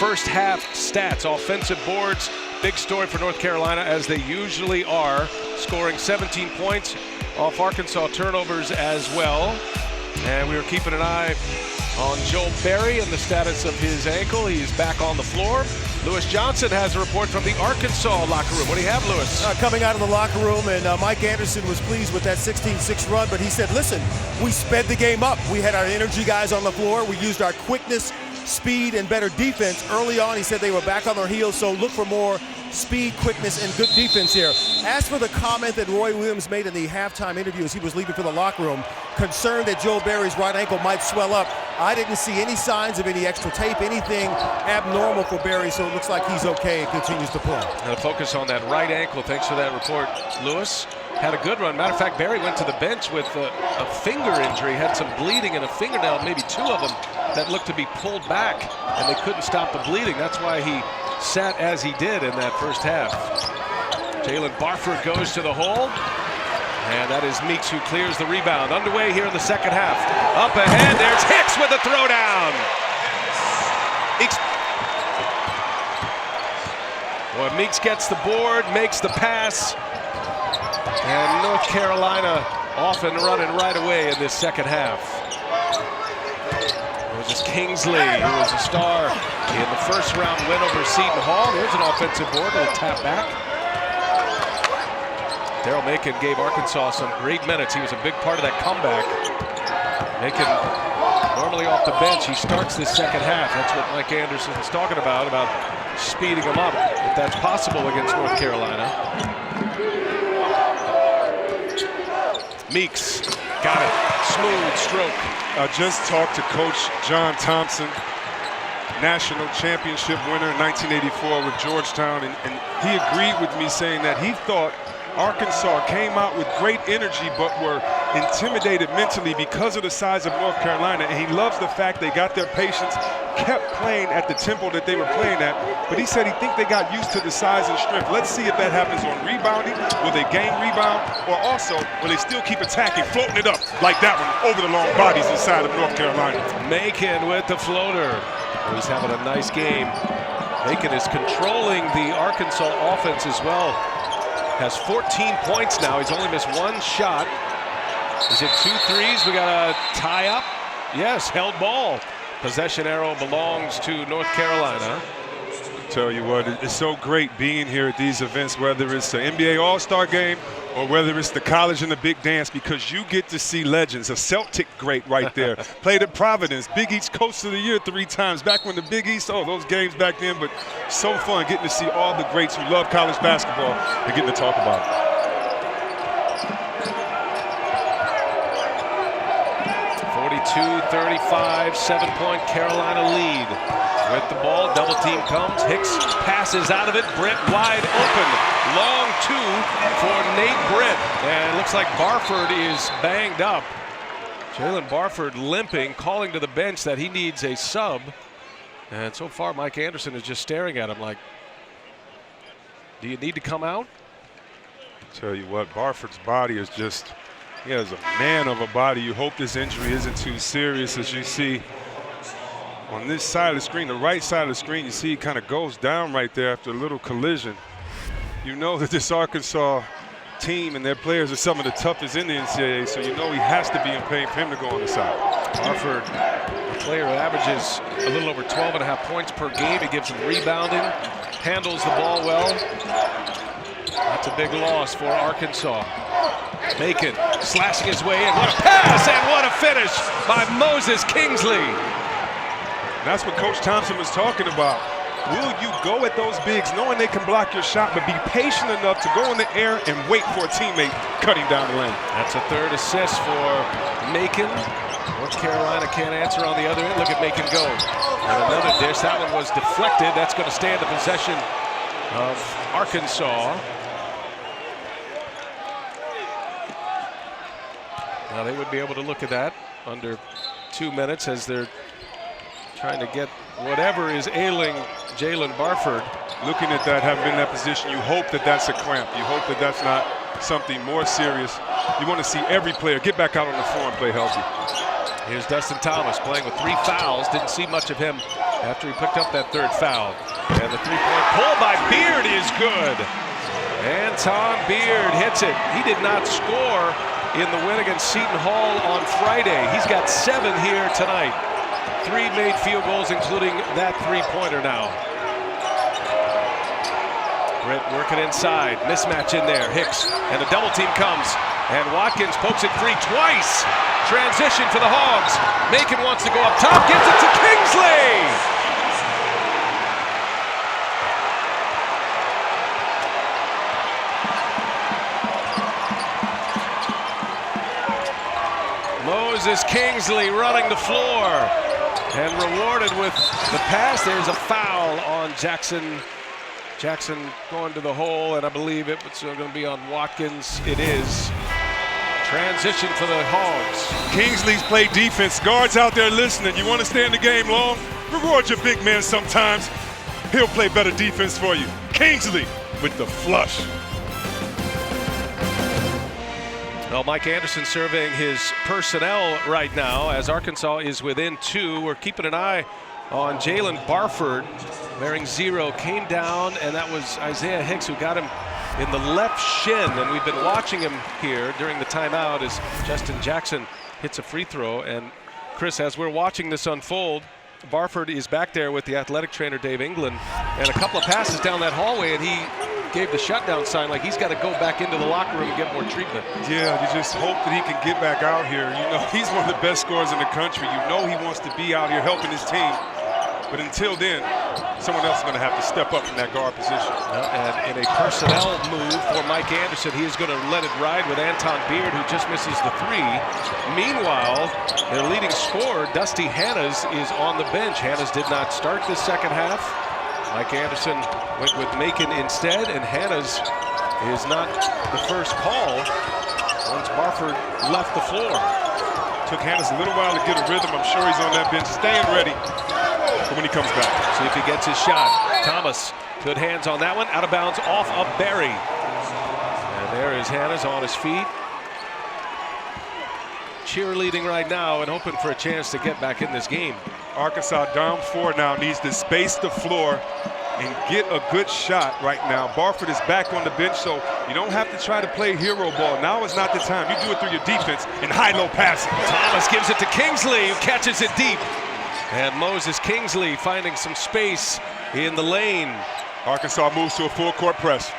first half stats. Offensive boards, big story for North Carolina, as they usually are, scoring 17 points off Arkansas turnovers as well. And we were keeping an eye on Joel Berry and the status of his ankle. He's back on the floor. Lewis Johnson has a report from the Arkansas locker room. What do you have, Lewis? Coming out of the locker room, and Mike Anderson was pleased with that 16-6 run, but he said, listen, we sped the game up. We had our energy guys on the floor. We used our quickness, speed, and better defense. Early on, he said they were back on their heels, so look for more speed, quickness, and good defense here. As for the comment that Roy Williams made in the halftime interview as he was leaving for the locker room, concerned that Joel Berry's right ankle might swell up, I didn't see any signs of any extra tape, anything abnormal for Berry, so it looks like he's okay and continues to play. Now focus on that right ankle. Thanks for that report, Lewis. had a good run. Matter of fact, Barry went to the bench with a finger injury, had some bleeding in a fingernail, maybe 2 of them that looked to be pulled back, and they couldn't stop the bleeding. That's why he sat as he did in that first half. Jalen Barford goes to the hole, and that is Meeks who clears the rebound. Underway here in the second half. Up ahead, there's Hicks with the throwdown. Well, Meeks gets the board, makes the pass, and North Carolina off and running right away in this second half. It was Kingsley, who was a star in the first round win over Seton Hall. There's an offensive board, a tap back. Daryl Macon gave Arkansas some great minutes. He was a big part of that comeback. Macon, normally off the bench, he starts this second half. That's what Mike Anderson's talking about speeding him up, if that's possible against North Carolina. Meeks, got it, smooth stroke. I just talked to Coach John Thompson, national championship winner in 1984 with Georgetown, and he agreed with me saying that he thought Arkansas came out with great energy but were intimidated mentally because of the size of North Carolina, and he loves the fact they got their patience, kept playing at the tempo that they were playing at, but he said he think they got used to the size and strength. Let's see if that happens on rebounding. Will they gain rebound, or also will they still keep attacking, floating it up like that one over the long bodies inside of North Carolina. Macon with the floater. He's having a nice game. Macon is controlling the Arkansas offense as well. Has 14 points now. He's only missed 1 shot. Is it 2 threes? We got a tie up. Yes, held ball. Possession arrow belongs to North Carolina. Tell you what, it's so great being here at these events, whether it's the NBA All-Star Game or whether it's the college and the big dance, because you get to see legends. A Celtic great right there. Played at Providence, Big East Coach of the Year 3 times. Back when the Big East, those games back then, but so fun getting to see all the greats who love college basketball and getting to talk about it. 42-35, 7-point Carolina lead. With the ball, double team comes. Hicks passes out of it. Britt wide open. Long 2 for Nate Britt. And it looks like Barford is banged up. Jalen Barford limping, calling to the bench that he needs a sub. And so far, Mike Anderson is just staring at him like, do you need to come out? Tell you what, Barford's body is just, he has a man of a body. You hope this injury isn't too serious. As you see on this side of the screen, the right side of the screen, you see he kind of goes down right there after a little collision. You know that this Arkansas team and their players are some of the toughest in the NCAA, so you know he has to be in pain for him to go on the side. Barford, a player who averages a little over 12.5 points per game. He gives them rebounding, handles the ball well. That's a big loss for Arkansas. Macon slashing his way in. What a pass and what a finish by Moses Kingsley. And that's what Coach Thompson was talking about. Will you go at those bigs knowing they can block your shot, but be patient enough to go in the air and wait for a teammate cutting down the lane? That's a 3rd assist for Macon. North Carolina can't answer on the other end. Look at Macon go. And another dish. That one was deflected. That's going to stay in the possession of Arkansas. Now they would be able to look at that under 2 minutes as they're trying to get whatever is ailing Jalen Barford. Looking at that, having been in that position, you hope that that's a cramp. You hope that that's not something more serious. You want to see every player get back out on the floor and play healthy. Here's Dustin Thomas playing with 3 fouls. Didn't see much of him after he picked up that 3rd foul. And the 3-point pull by Beard is good. Anton Beard hits it. He did not score in the win against Seton Hall on Friday. He's got 7 here tonight. 3 made field goals, including that 3-pointer now. Britt working inside. Mismatch in there. Hicks, and the double team comes. And Watkins pokes it free twice. Transition for the Hogs. Macon wants to go up top. Gives it to Kingsley. Moses Kingsley running the floor. And rewarded with the pass. There's a foul on Jackson Jackson going to the hole, and I believe it's going to be on Watkins. It is. Transition for the Hogs. Kingsley's played defense. Guards out there listening. You want to stay in the game long? Reward your big man sometimes. He'll play better defense for you. Kingsley with the flush. Well, Mike Anderson surveying his personnel right now as Arkansas is within 2. We're keeping an eye on Jalen Barford, wearing 0, came down, and that was Isaiah Hicks who got him in the left shin, and we've been watching him here during the timeout as Justin Jackson hits a free throw. And Chris, as we're watching this unfold, Barford is back there with the athletic trainer Dave England, and a couple of passes down that hallway, and he gave the shutdown sign like he's got to go back into the locker room and get more treatment. Yeah, you just hope that he can get back out here. You know, he's one of the best scorers in the country. You know he wants to be out here helping his team. But until then, someone else is going to have to step up in that guard position. And in a personnel move for Mike Anderson, he is going to let it ride with Anton Beard, who just misses the 3. Meanwhile, their leading scorer, Dusty Hannas, is on the bench. Hannas did not start this second half. Mike Anderson went with Macon instead, and Hannas is not the first call once Barford left the floor. Took Hannas a little while to get a rhythm. I'm sure he's on that bench staying ready for when he comes back. See if he gets his shot. Thomas, good hands on that one. Out of bounds off of Berry. And there is Hannas on his feet. Cheerleading right now and hoping for a chance to get back in this game. Arkansas down 4 now, needs to space the floor and get a good shot right now. Barford is back on the bench, so you don't have to try to play hero ball. Now is not the time. You do it through your defense and high-low passing. Thomas gives it to Kingsley, who catches it deep. And Moses Kingsley finding some space in the lane. Arkansas moves to a full-court press.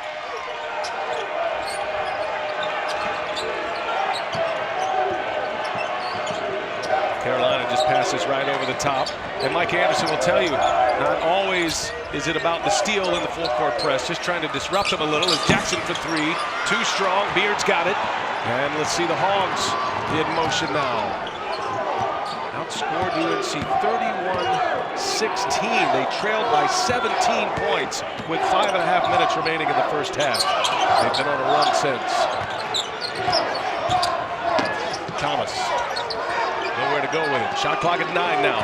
Carolina just passes right over the top. And Mike Anderson will tell you, not always is it about the steal in the full-court press, just trying to disrupt him a little. As Jackson for 3, too strong, Beard's got it. And let's see the Hogs in motion now. Outscored UNC 31-16. They trailed by 17 points with 5.5 minutes remaining in the first half. They've been on a run since. Thomas, nowhere to go with it. Shot clock at 9 now.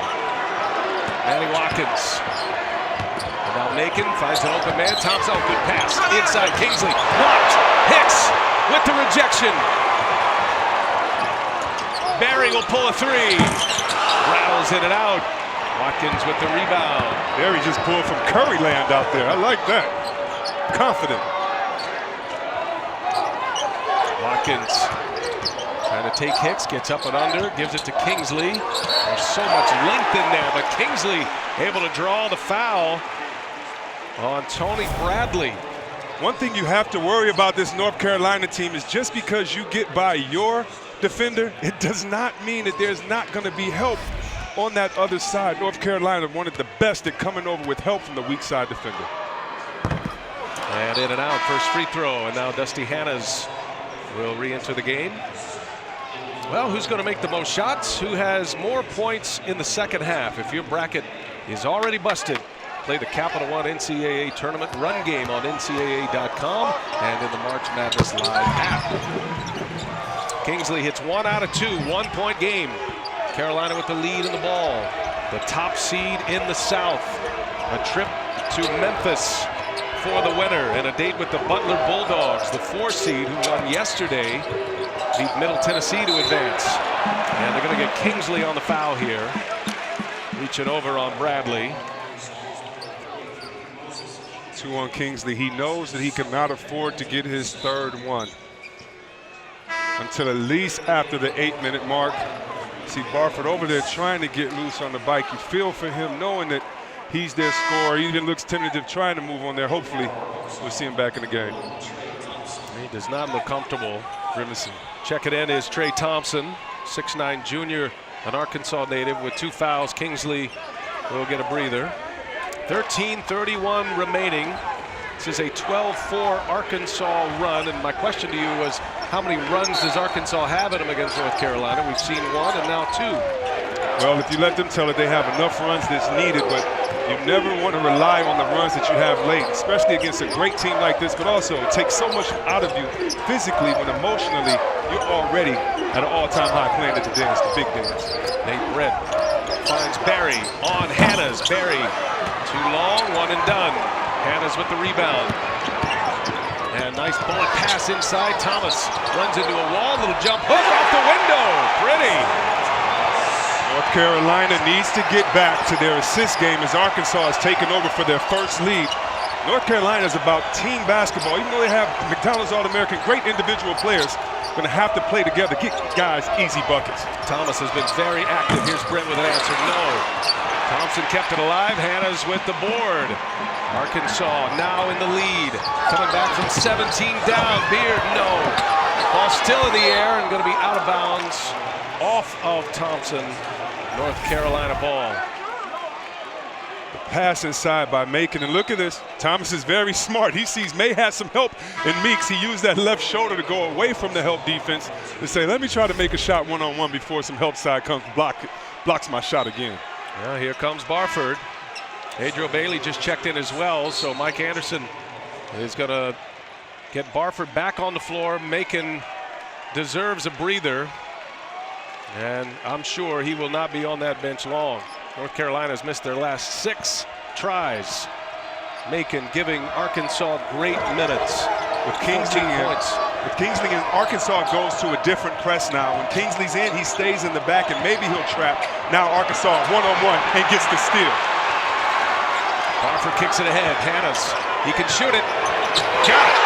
Manny Watkins. And now Macon finds an open man. Thompson, good pass. Inside Kingsley. Blocked. Hicks with the rejection. Berry will pull a 3. Rattles in and out. Watkins with the rebound. Berry just pulled from Curryland out there. I like that. Confident. Watkins trying to take Hicks, gets up and under, gives it to Kingsley. There's so much length in there, but Kingsley able to draw the foul on Tony Bradley. One thing you have to worry about this North Carolina team is just because you get by your defender, it does not mean that there's not going to be help on that other side. North Carolina wanted the best at coming over with help from the weak side defender. And in and out, first free throw, and now Dusty Hannas will re-enter the game. Well, who's going to make the most shots? Who has more points in the second half? If your bracket is already busted, play the Capital One NCAA Tournament Run Game on NCAA.com and in the March Madness Live app. Kingsley hits 1 out of 2, 1-point game. Carolina with the lead in the ball. The top seed in the South. A trip to Memphis for the winner and a date with the Butler Bulldogs, the 4 seed who won yesterday, beat Middle Tennessee to advance. And they're going to get Kingsley on the foul here. Reaching over on Bradley. 2 on Kingsley. He knows that he cannot afford to get his third one until at least after the 8-minute mark. See Barford over there trying to get loose on the bike. You feel for him knowing that he's their scorer. He even looks tentative trying to move on there. Hopefully we'll see him back in the game. He does not look comfortable. Grimacing. Check it in is Trey Thompson, 6'9" junior, an Arkansas native with 2 fouls. Kingsley will get a breather. 13:31 remaining. This is a 12-4 Arkansas run, and my question to you was, how many runs does Arkansas have in them against North Carolina? We've seen 1 and now 2. Well, if you let them tell it, they have enough runs that's needed, but you never want to rely on the runs that you have late, especially against a great team like this, but also it takes so much out of you physically when emotionally you're already at an all-time high playing at the dance, the big dance. Nate Britt finds Barry on Hanna's. Barry, too long, one and done. Hanna's with the rebound. And nice bullet pass inside. Thomas runs into a wall, little jump hook off the window. Pretty. North Carolina needs to get back to their assist game as Arkansas has taken over for their first lead. North Carolina is about team basketball. Even though they have McDonald's All-American, great individual players, going to have to play together, get guys easy buckets. Thomas has been very active. Here's Brent with an answer. No. Thompson kept it alive. Hanna's with the board. Arkansas now in the lead. Coming back from 17 down. Beard, no. Ball still in the air and going to be out of bounds off of Thompson. North Carolina ball. Pass inside by Macon, and look at this. Thomas is very smart. He sees May has some help in Meeks. He used that left shoulder to go away from the help defense to say, let me try to make a shot one-on-one before some help side comes, blocks my shot again. Well, here comes Barford. Adriel Bailey just checked in as well, so Mike Anderson is going to get Barford back on the floor. Macon deserves a breather, and I'm sure he will not be on that bench long. North Carolina's missed their last 6 tries. Macon giving Arkansas great minutes with Kingsley points. With Kingsley in, Arkansas goes to a different press now. When Kingsley's in, he stays in the back, and maybe he'll trap. Now Arkansas one-on-one and gets the steal. Barford kicks it ahead. Hanna's, he can shoot it. Got it.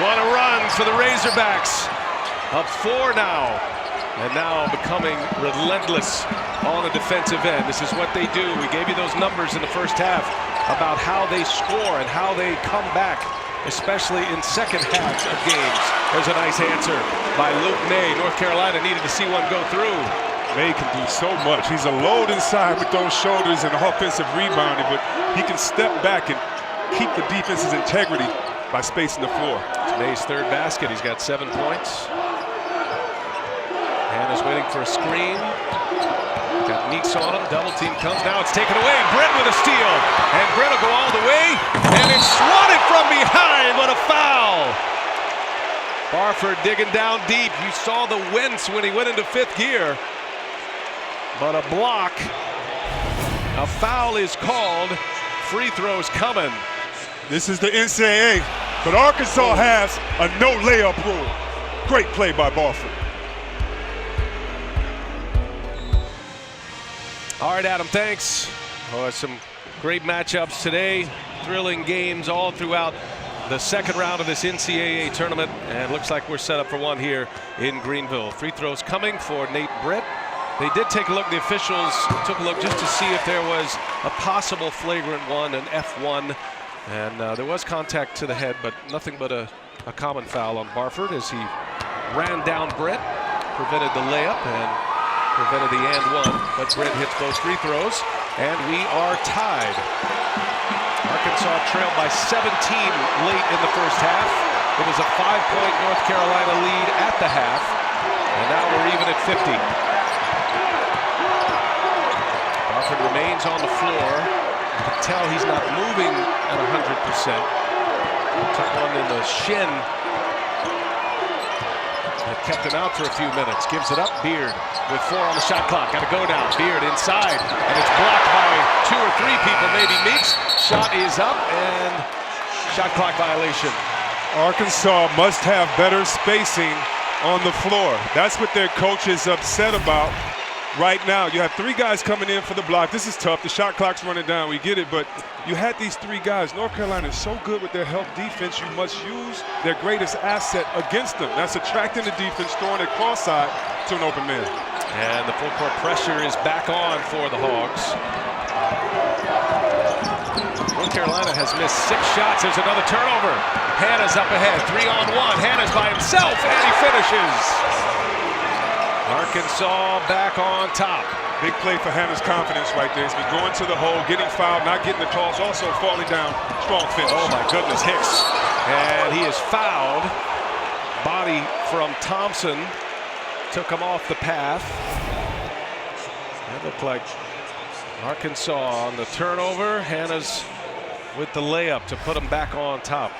What a run for the Razorbacks. Up 4 now, and now becoming relentless on the defensive end. This is what they do. We gave you those numbers in the first half about how they score and how they come back, especially in second halves of games. There's a nice answer by Luke May. North Carolina needed to see one go through. May can do so much. He's a load inside with those shoulders and offensive rebounding, but he can step back and keep the defense's integrity by spacing the floor. It's May's 3rd basket. He's got 7 points. Hanna's waiting for a screen. Got Meeks on him. Double team comes. Now it's taken away. Brent with a steal. And Brent will go all the way. And it's swatted from behind. What a foul. Barford digging down deep. You saw the wince when he went into 5th gear. But a block. A foul is called. Free throws coming. This is the NCAA. But Arkansas has a no layup rule. Great play by Barford. All right, Adam, thanks. Oh, some great matchups today. Thrilling games all throughout the second round of this NCAA tournament. And it looks like we're set up for one here in Greenville. Free throws coming for Nate Britt. They did take a look, the officials took a look just to see if there was a possible flagrant one, an F1. And there was contact to the head, but nothing but a common foul on Barford as he ran down Britt, prevented the layup, and prevented the and one, but Brent hits both free throws, and we are tied. Arkansas trailed by 17 late in the first half. It was a 5-point North Carolina lead at the half, and now we're even at 50. Barford remains on the floor. You can tell he's not moving at 100%. Took one in the shin. That kept him out for a few minutes. Gives it up. Beard with 4 on the shot clock. Got to go now. Beard inside. And it's blocked by 2 or 3 people, maybe Meeks. Shot is up and shot clock violation. Arkansas must have better spacing on the floor. That's what their coach is upset about right now. You have 3 guys coming in for the block. This is tough. The shot clock's running down. We get it, but you had these 3 guys. North Carolina is so good with their help defense. You must use their greatest asset against them. That's attracting the defense, throwing it cross-side to an open man. And the full court pressure is back on for the Hogs. North Carolina has missed 6 shots. There's another turnover. Hanna's up ahead. 3-on-1. Hanna's by himself, and he finishes. Arkansas back on top. Big play for Hanna's confidence right there. He's been going to the hole, getting fouled, not getting the calls, also falling down. Strong finish. Oh my goodness, Hicks. And he is fouled body from Thompson took him off the path. That looked like Arkansas on the turnover. Hannah's with the layup to put him back on top.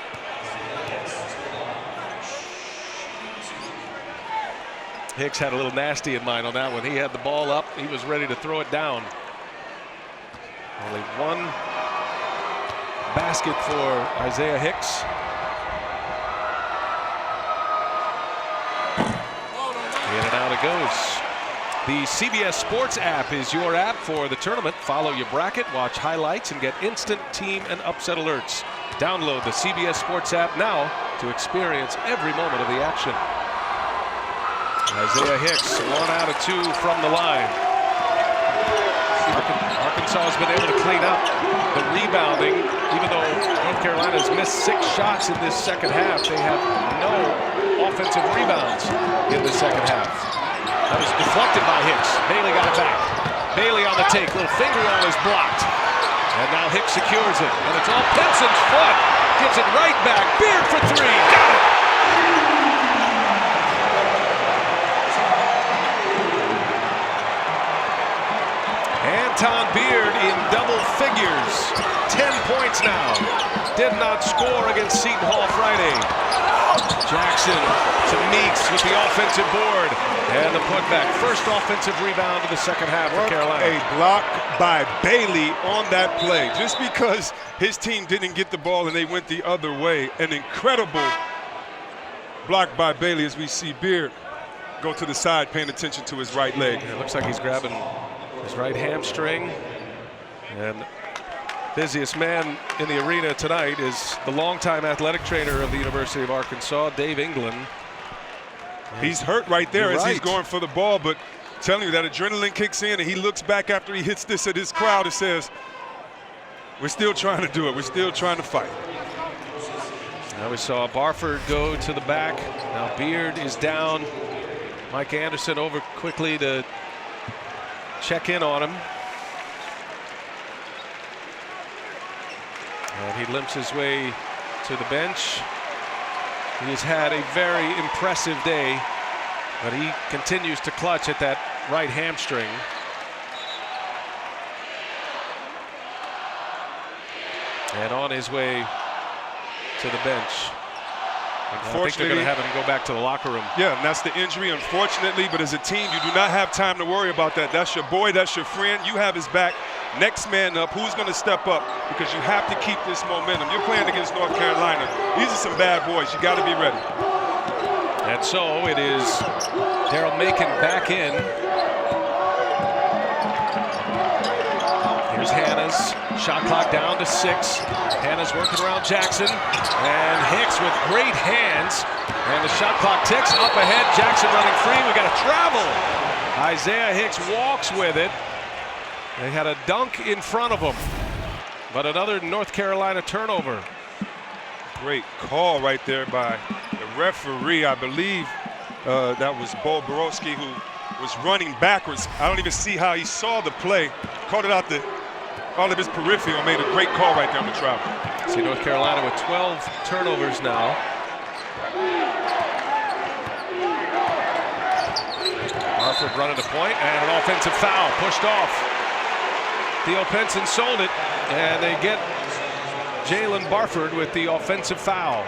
Hicks had a little nasty in mind on that one. He had the ball up. He was ready to throw it down. Only one basket for Isaiah Hicks. In and out it goes. The CBS Sports app is your app for the tournament. Follow your bracket, watch highlights, and get instant team and upset alerts. Download the CBS Sports app now to experience every moment of the action. Isaiah Hicks, 1 out of 2 from the line. Arkansas has been able to clean up the rebounding. Even though North Carolina has missed 6 shots in this second half, they have no offensive rebounds in the second half. That was deflected by Hicks. Bailey got it back. Bailey on the take. Little finger roll is blocked. And now Hicks secures it. And it's all Pinson's foot. Gives it right back. Beard for 3. Got it! Anton Beard in double figures. 10 points now. Did not score against Seton Hall Friday. Jackson to Meeks with the offensive board. And the putback. First offensive rebound of the second half for Carolina. A block by Bailey on that play. Just because his team didn't get the ball and they went the other way. An incredible block by Bailey as we see Beard go to the side paying attention to his right leg. It looks like he's grabbing his right hamstring. And busiest man in the arena tonight is the longtime athletic trainer of the University of Arkansas, Dave England. He's hurt right there as right. he's going for the ball, but I'm telling you, that adrenaline kicks in and he looks back after he hits this at his crowd and says, we're still trying to do it. We're still trying to fight. Now we saw Barford go to the back. Now Beard is down. Mike Anderson over quickly to check in on him. And he limps his way to the bench. He has had a very impressive day, but he continues to clutch at that right hamstring. And on his way to the bench. I think they're going to have him go back to the locker room. Yeah, and that's the injury, unfortunately. But as a team, you do not have time to worry about that. That's your boy. That's your friend. You have his back. Next man up. Who's going to step up? Because you have to keep this momentum. You're playing against North Carolina. These are some bad boys. You got to be ready. And so it is Daryl Macon back in. Here's Hannah's shot clock down to 6. Hannah's working around Jackson. And Hicks with great hands. And the shot clock ticks up ahead. Jackson running free. We got a travel. Isaiah Hicks walks with it. They had a dunk in front of them. But another North Carolina turnover. Great call right there by the referee. I believe that was Bo Borowski who was running backwards. I don't even see how he saw the play. Caught it out all of his peripheral, made a great call right there on the travel. See North Carolina with 12 turnovers now. Barford running the point and an offensive foul pushed off. Theo Penson sold it, and they get Jalen Barford with the offensive foul.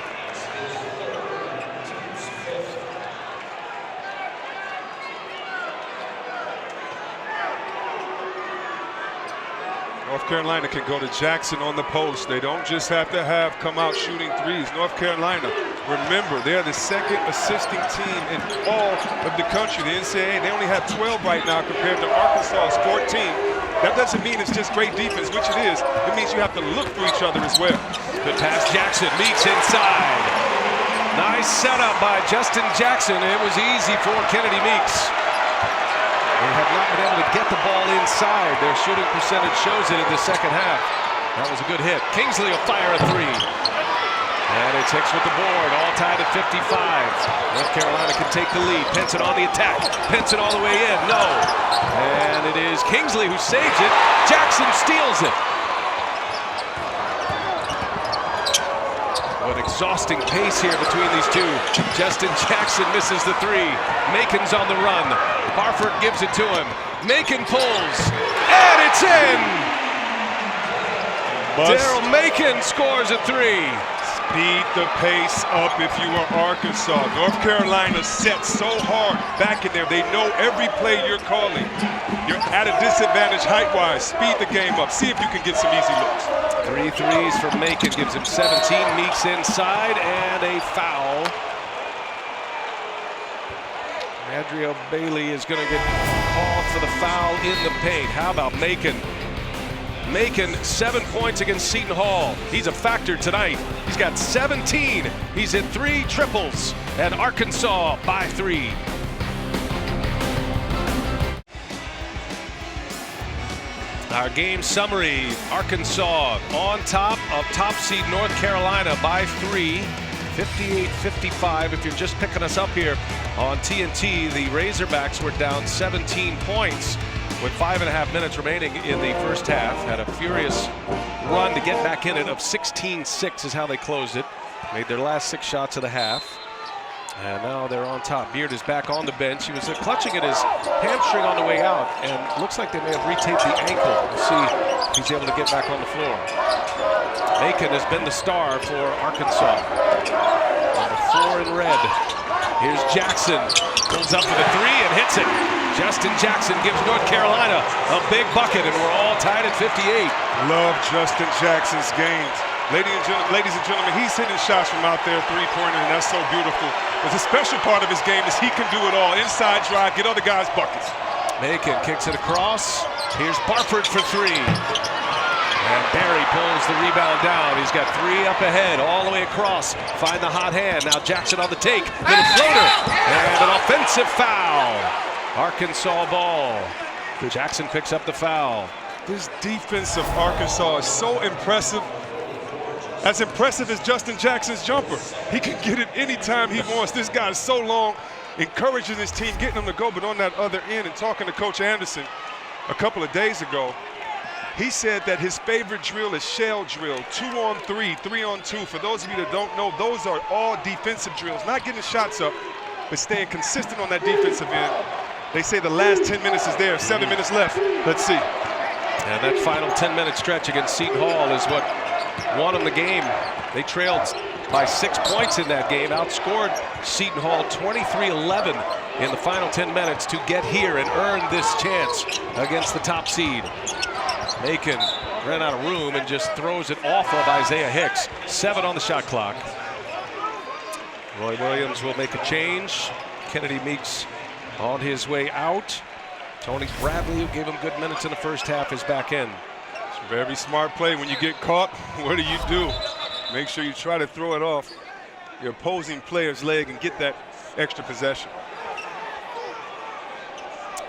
North Carolina can go to Jackson on the post. They don't just have to come out shooting threes. North Carolina, remember, they're the second assisting team in all of the country. The NCAA, they only have 12 right now compared to Arkansas's 14. That doesn't mean it's just great defense, which it is. It means you have to look for each other as well. Good pass, Jackson meets inside. Nice setup by Justin Jackson. It was easy for Kennedy Meeks. They have not been able to get the ball inside. Their shooting percentage shows it in the second half. That was a good hit. Kingsley will fire a 3. And it's Hicks with the board, all tied at 55. North Carolina can take the lead. Penson on the attack. Penson all the way in. No. And it is Kingsley who saves it. Jackson steals it. What exhausting pace here between these two. Justin Jackson misses the three. Macon's on the run. Barford gives it to him. Macon pulls, and it's in! Daryl Macon scores a three. Speed the pace up if you are Arkansas. North Carolina set so hard back in there. They know every play you're calling. You're at a disadvantage height-wise. Speed the game up. See if you can get some easy looks. 3 threes from Macon gives him 17. Meeks inside, and a foul. Adriel Bailey is going to get called for the foul in the paint. How about Macon? Macon, 7 points against Seton Hall. He's a factor tonight. He's got 17. He's in 3 triples, and Arkansas by 3. Our game summary: Arkansas on top of top seed North Carolina by 3, 58-55. If you're just picking us up here on TNT, the Razorbacks were down 17 points with 5.5 minutes remaining in the first half. Had a furious run to get back in it of 16-6 is how they closed it. Made their last 6 shots of the half. And now they're on top. Beard is back on the bench. He was clutching at his hamstring on the way out, and looks like they may have retaped the ankle. We'll see if he's able to get back on the floor. Macon has been the star for Arkansas. Number 4 in red. Here's Jackson. Pulls up for the 3 and hits it. Justin Jackson gives North Carolina a big bucket, and we're all tied at 58. Love Justin Jackson's games. Ladies and gentlemen, he's hitting shots from out there, three-pointer, and that's so beautiful. But the special part of his game is he can do it all. Inside drive, get other guys buckets. Macon kicks it across. Here's Barford for 3. And Barry pulls the rebound down. He's got 3 up ahead, all the way across. Find the hot hand. Now Jackson on the take. Little floater. And an offensive foul. Arkansas ball. Jackson picks up the foul. This defense of Arkansas is so impressive. As impressive as Justin Jackson's jumper. He can get it anytime he wants. This guy is so long, encouraging his team, getting them to go. But on that other end, and talking to Coach Anderson a couple of days ago, he said that his favorite drill is shell drill, 2-on-3, 3-on-2. For those of you that don't know, those are all defensive drills. Not getting shots up, but staying consistent on that defensive end. They say the last 10 minutes is there, 7 minutes left. Let's see. And that final 10-minute stretch against Seton Hall is what won them the game. They trailed by 6 points in that game, outscored Seton Hall 23-11 in the final 10 minutes to get here and earn this chance against the top seed. Macon ran out of room and just throws it off of Isaiah Hicks. 7 on the shot clock. Roy Williams will make a change. Kennedy Meeks on his way out. Tony Bradley, who gave him good minutes in the first half, is back in. It's a very smart play. When you get caught, what do? Make sure you try to throw it off your opposing player's leg and get that extra possession.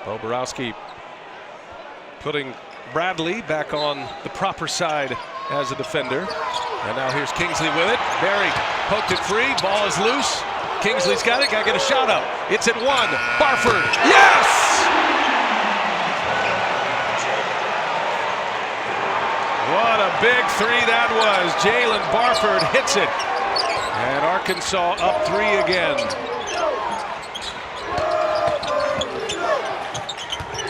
Bo Borowski putting Bradley back on the proper side as a defender. And now here's Kingsley with it. Barry poked it free. Ball is loose. Kingsley's got it. Got to get a shot up. It's at 1. Barford. Yes! What a big 3 that was. Jalen Barford hits it. And Arkansas up 3 again.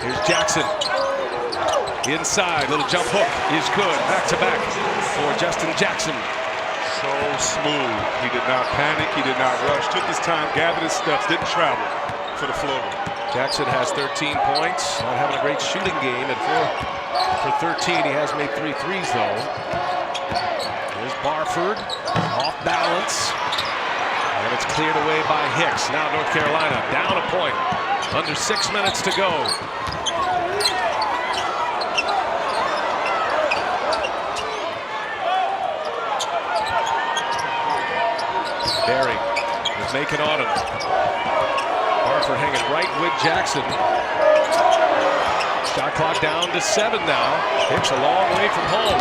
Here's Jackson. Inside, little jump hook is good. Back to back for Justin Jackson. So smooth. He did not panic. He did not rush. Took his time, gathered his steps, didn't travel for the floater. Jackson has 13 points. Not having a great shooting game. And for 13, he has made 3 threes, though. Here's Barford, off balance. And it's cleared away by Hicks. Now North Carolina down a point. Under 6 minutes to go. Barry is making on him. Barford hanging right with Jackson. Shot clock down to 7 now. Hicks a long way from home.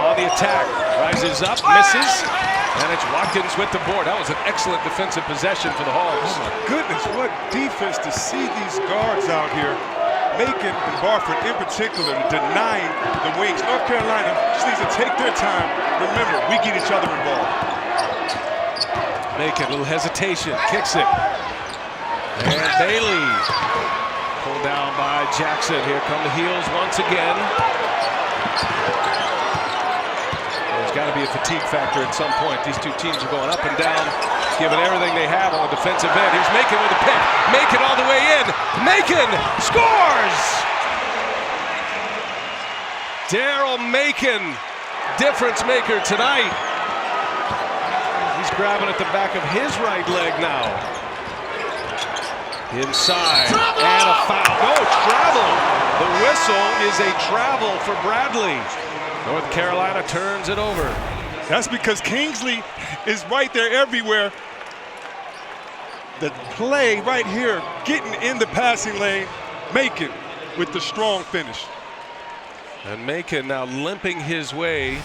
On the attack. Rises up, misses. And it's Watkins with the board. That was an excellent defensive possession for the Hogs. Oh my goodness, what defense to see these guards out here. Macon and Barford in particular denying the wings. North Carolina just needs to take their time. Remember, we get each other involved. Macon, a little hesitation, kicks it. And Bailey pulled down by Jackson. Here come the heels once again. There's got to be a fatigue factor at some point. These two teams are going up and down, giving everything they have on the defensive end. Here's Macon with a pick. Macon all the way in. Macon scores! Daryl Macon, difference maker tonight. He's grabbing at the back of his right leg now. Inside, and a foul. No, travel. The whistle is a travel for Bradley. North Carolina turns it over. That's because Kingsley is right there everywhere. The play right here, getting in the passing lane, Macon with the strong finish. And Macon now limping his way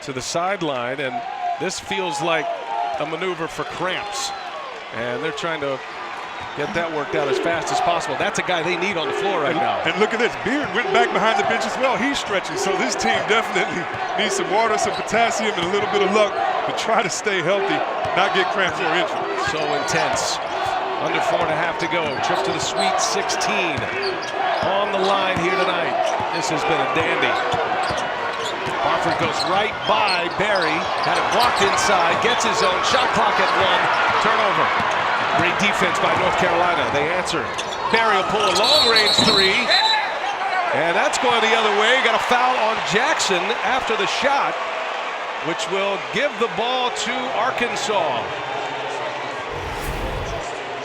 to the sideline, and this feels like a maneuver for cramps. And they're trying to get that worked out as fast as possible. That's a guy they need on the floor right now. And look at this, Beard went back behind the bench as well. He's stretching, so this team definitely needs some water, some potassium, and a little bit of luck to try to stay healthy, not get cramps or injury. So intense. Under 4.5 to go. Trip to the Sweet 16 on the line here tonight. This has been a dandy. Barford goes right by Barry. Had it blocked inside. Gets his own. Shot clock at 1. Turnover. Great defense by North Carolina. They answer. Barry will pull a long-range 3. And that's going the other way. Got a foul on Jackson after the shot, which will give the ball to Arkansas.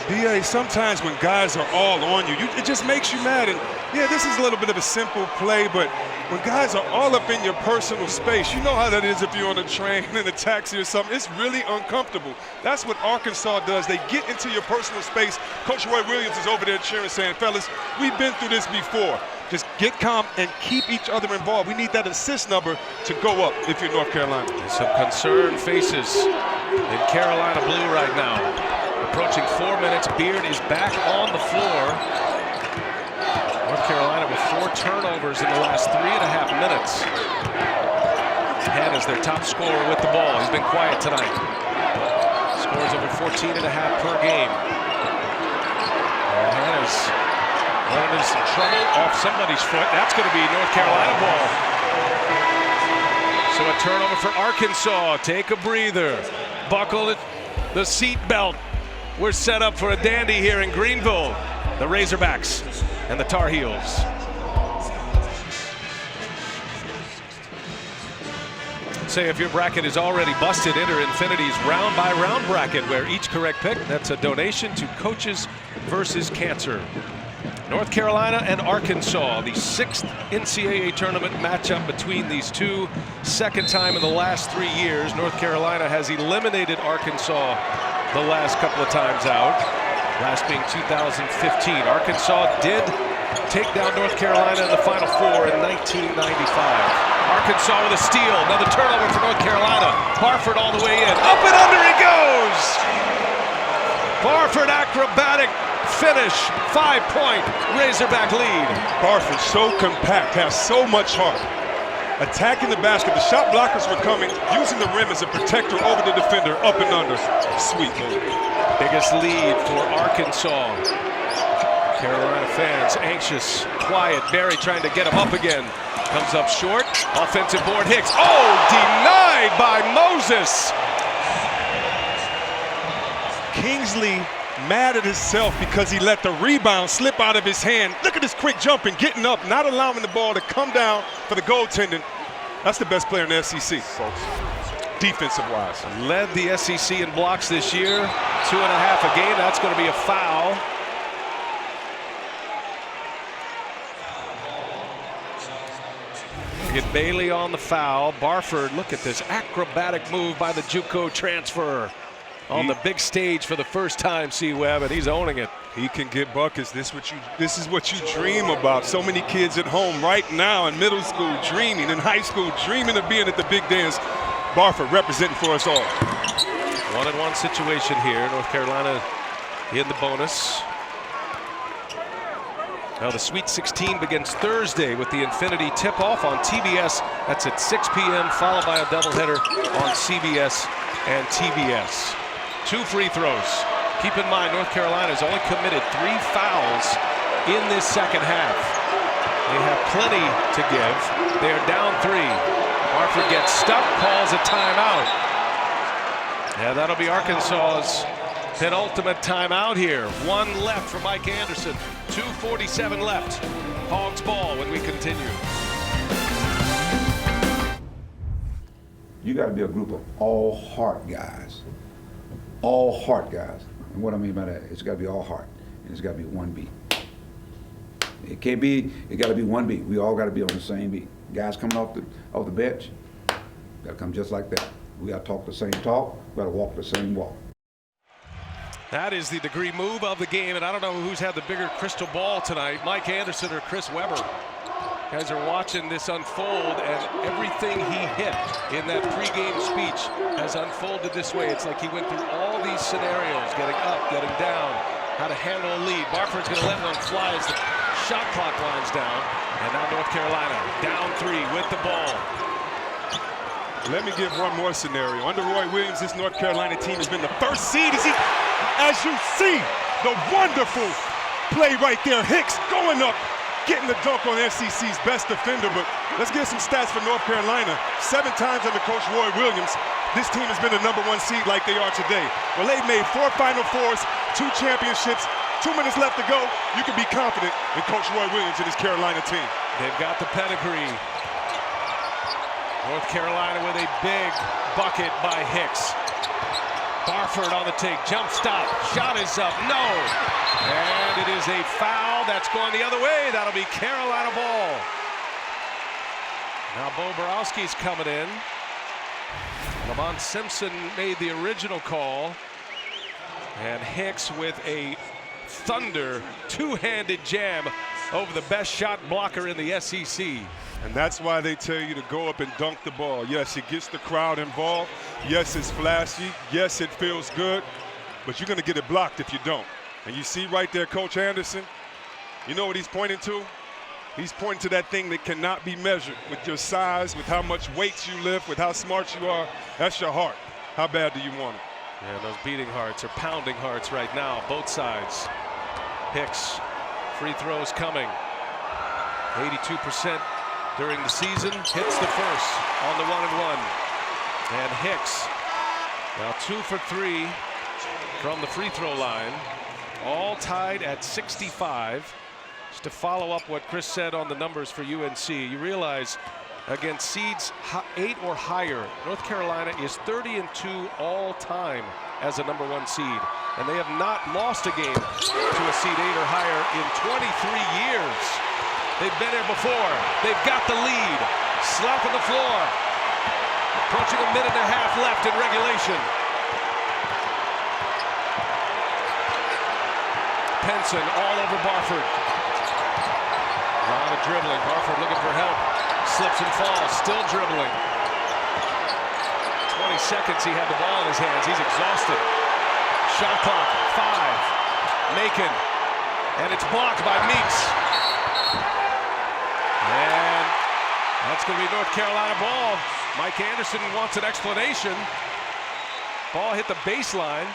BA, sometimes when guys are all on you, it just makes you mad. And yeah, this is a little bit of a simple play, but when guys are all up in your personal space, you know how that is if you're on a train in a taxi or something. It's really uncomfortable. That's what Arkansas does. They get into your personal space. Coach Roy Williams is over there cheering, saying, fellas, we've been through this before. Just get calm and keep each other involved. We need that assist number to go up if you're North Carolina. Some concerned faces in Carolina blue right now. Approaching 4 minutes, Beard is back on the floor. North Carolina with 4 turnovers in the last 3.5 minutes. Head is their top scorer with the ball. He's been quiet tonight. Scores over 14.5 per game. And Hannah's running into some trouble off somebody's foot. That's going to be North Carolina ball. So a turnover for Arkansas. Take a breather. Buckle the seat belt. We're set up for a dandy here in Greenville. The Razorbacks and the Tar Heels. Say if your bracket is already busted, enter Infinity's round by round bracket, where each correct pick, that's a donation to Coaches versus Cancer. North Carolina and Arkansas, the 6th NCAA tournament matchup between these two. Second time in the last 3 years. North Carolina has eliminated Arkansas the last couple of times out, last being 2015. Arkansas did take down North Carolina in the Final Four in 1995. Arkansas with a steal, another turnover for North Carolina. Barford all the way in, up and under he goes! Barford acrobatic finish, 5-point Razorback lead. Barford so compact, has so much heart. Attacking the basket, the shot blockers were coming, using the rim as a protector over the defender, up and under. Sweet move. Biggest lead for Arkansas. Carolina fans anxious, quiet. Barry trying to get him up again. Comes up short. Offensive board, Hicks. Oh, denied by Moses. Kingsley mad at himself because he let the rebound slip out of his hand. Look at this quick jumping, getting up, not allowing the ball to come down for the goaltending. That's the best player in the SEC, folks, defensive-wise. Led the SEC in blocks this year, 2.5 a game. That's going to be a foul. Get Bailey on the foul. Barford, look at this acrobatic move by the JUCO transfer. On the big stage for the first time, C-Webb, and he's owning it. He can get buckets. This is what you dream about. So many kids at home right now in middle school dreaming, in high school dreaming of being at the big dance. Barford representing for us all. 1-on-1 situation here. North Carolina in the bonus. Now the Sweet 16 begins Thursday with the Infinity tip-off on TBS. That's at 6 p.m., followed by a doubleheader on CBS and TBS. 2 free throws. Keep in mind, North Carolina has only committed 3 fouls in this second half. They have plenty to give. They are down 3. Barford gets stuck, calls a timeout. Yeah, that'll be Arkansas's penultimate timeout here. 1 left for Mike Anderson. 2:47 left. Hogs ball when we continue. You got to be a group of all heart guys. All heart guys. And what I mean by that, it's got to be all heart. And it's got to be one beat. It can't be, it got to be one beat. We all got to be on the same beat. Guys coming off the bench, got to come just like that. We got to talk the same talk, we got to walk the same walk. That is the degree move of the game, and I don't know who's had the bigger crystal ball tonight, Mike Anderson or Chris Webber. You guys are watching this unfold, and everything he hit in that pregame speech has unfolded this way. It's like he went through all these scenarios, getting up, getting down, how to handle a lead. Barford's going to let one fly as the shot clock winds down, and now North Carolina down 3 with the ball. Let me give one more scenario. Under Roy Williams, this North Carolina team has been the first seed. As you see, the wonderful play right there. Hicks going up, getting the dunk on SEC's best defender. But let's get some stats for North Carolina. 7 times under Coach Roy Williams, this team has been the #1 seed like they are today. Well, they've made 4 Final Fours, 2 championships. 2 minutes left to go. You can be confident in Coach Roy Williams and his Carolina team. They've got the pedigree. North Carolina with a big bucket by Hicks. Barford on the take, jump stop, shot is up, no. And it is a foul that's going the other way. That'll be Carolina ball. Now Bo Borowski's coming in. Lamont Simpson made the original call. And Hicks with a thunder 2-handed jam over the best shot blocker in the SEC. And that's why they tell you to go up and dunk the ball. Yes, it gets the crowd involved. Yes, it's flashy. Yes, it feels good. But you're going to get it blocked if you don't. And you see right there, Coach Anderson, you know what he's pointing to? He's pointing to that thing that cannot be measured with your size, with how much weight you lift, with how smart you are. That's your heart. How bad do you want it? Yeah, those beating hearts are pounding hearts right now, both sides. Hicks, free throws coming. 82% during the season, hits the first on the 1-and-1. And Hicks now 2 for 3 from the free throw line, all tied at 65. Just to follow up what Chris said on the numbers for UNC, you realize against seeds 8 or higher, North Carolina is 30-2 all time as a #1 seed, and they have not lost a game to a seed 8 or higher in 23 years. They've been here before. They've got the lead. Slap on the floor. Approaching a minute and a half left in regulation. Penson all over Barford. A lot of dribbling. Barford looking for help. Slips and falls. Still dribbling. 20 seconds he had the ball in his hands. He's exhausted. Shot clock. 5. Macon. And it's blocked by Meeks. And that's going to be North Carolina ball. Mike Anderson wants an explanation. Ball hit the baseline.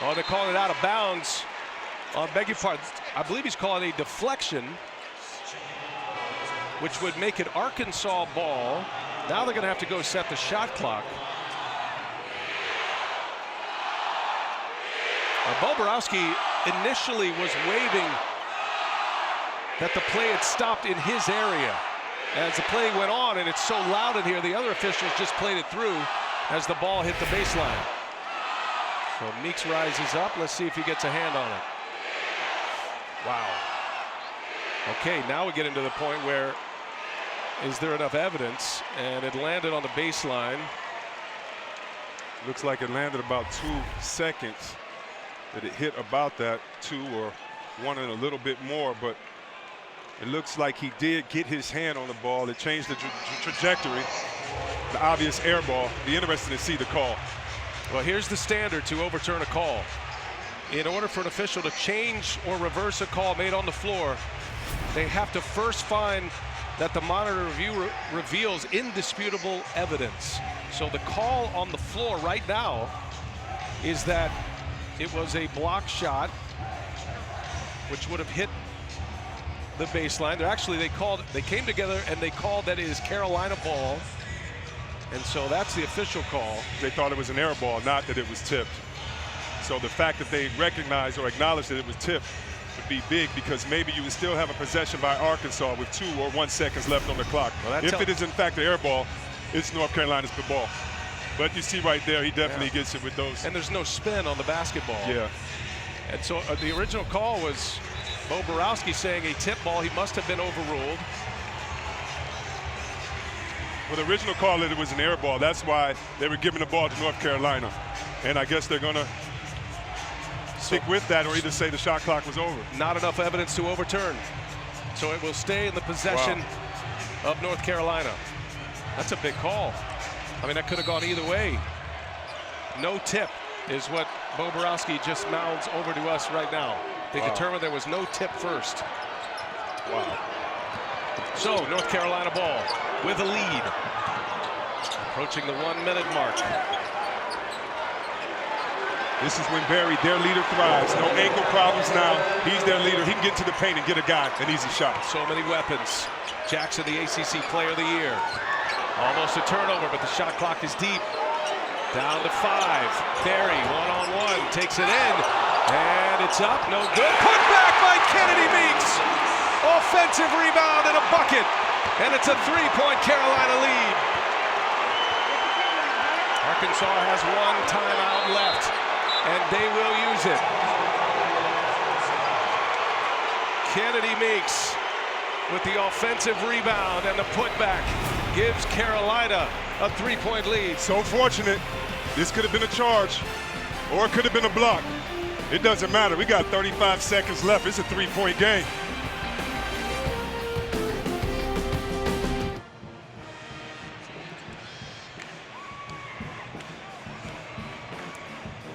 Oh, they're calling it out of bounds. Beg your pardon. I believe he's calling a deflection, which would make it Arkansas ball. Now they're going to have to go set the shot clock. Bo Borowski initially was waving that the play had stopped in his area. As the play went on, and it's so loud in here, the other officials just played it through as the ball hit the baseline. So Meeks rises up. Let's see if he gets a hand on it. Wow. Okay, now we get into the point where is there enough evidence? And it landed on the baseline. Looks like it landed about 2 seconds. That it hit about that 2 or 1 and a little bit more, but it looks like he did get his hand on the ball. It changed the trajectory. The obvious air ball. Be interesting to see the call. Well, here's the standard to overturn a call. In order for an official to change or reverse a call made on the floor, they have to first find that the monitor review reveals indisputable evidence. So the call on the floor right now is that it was a block shot, which would have hit the baseline. They came together and they called that it is Carolina ball. And so that's the official call. They thought it was an air ball, not that it was tipped. So the fact that they recognized or acknowledged that it was tipped would be big, because maybe you would still have a possession by Arkansas with 2 or 1 seconds left on the clock. Well, if it is in fact an air ball, it's North Carolina's ball. But you see right there, he definitely gets it with those. And there's no spin on the basketball. Yeah. And so the original call was Bo Borowski saying a tip ball. He must have been overruled. Well, the original call that it was an air ball. That's why they were giving the ball to North Carolina. And I guess they're going to stick with that, or either say the shot clock was over. Not enough evidence to overturn. So it will stay in the possession of North Carolina. That's a big call. I mean, that could have gone either way. No tip is what Bo Borowski just mouths over to us right now. They determined there was no tip first. Wow. So North Carolina ball with a lead. Approaching the 1-minute mark. This is when Barry, their leader, thrives. No ankle problems now. He's their leader. He can get to the paint and get a guy an easy shot. So many weapons. Jackson, the ACC Player of the Year. Almost a turnover, but the shot clock is deep. Down to 5. Barry, one-on-one, takes it in. And it's up, no good. Put back by Kennedy Meeks. Offensive rebound and a bucket. And it's a 3-point Carolina lead. Arkansas has 1 timeout left, and they will use it. Kennedy Meeks with the offensive rebound and the putback gives Carolina a 3-point lead. So fortunate. This could have been a charge, or it could have been a block. It doesn't matter. We got 35 seconds left. It's a 3-point game.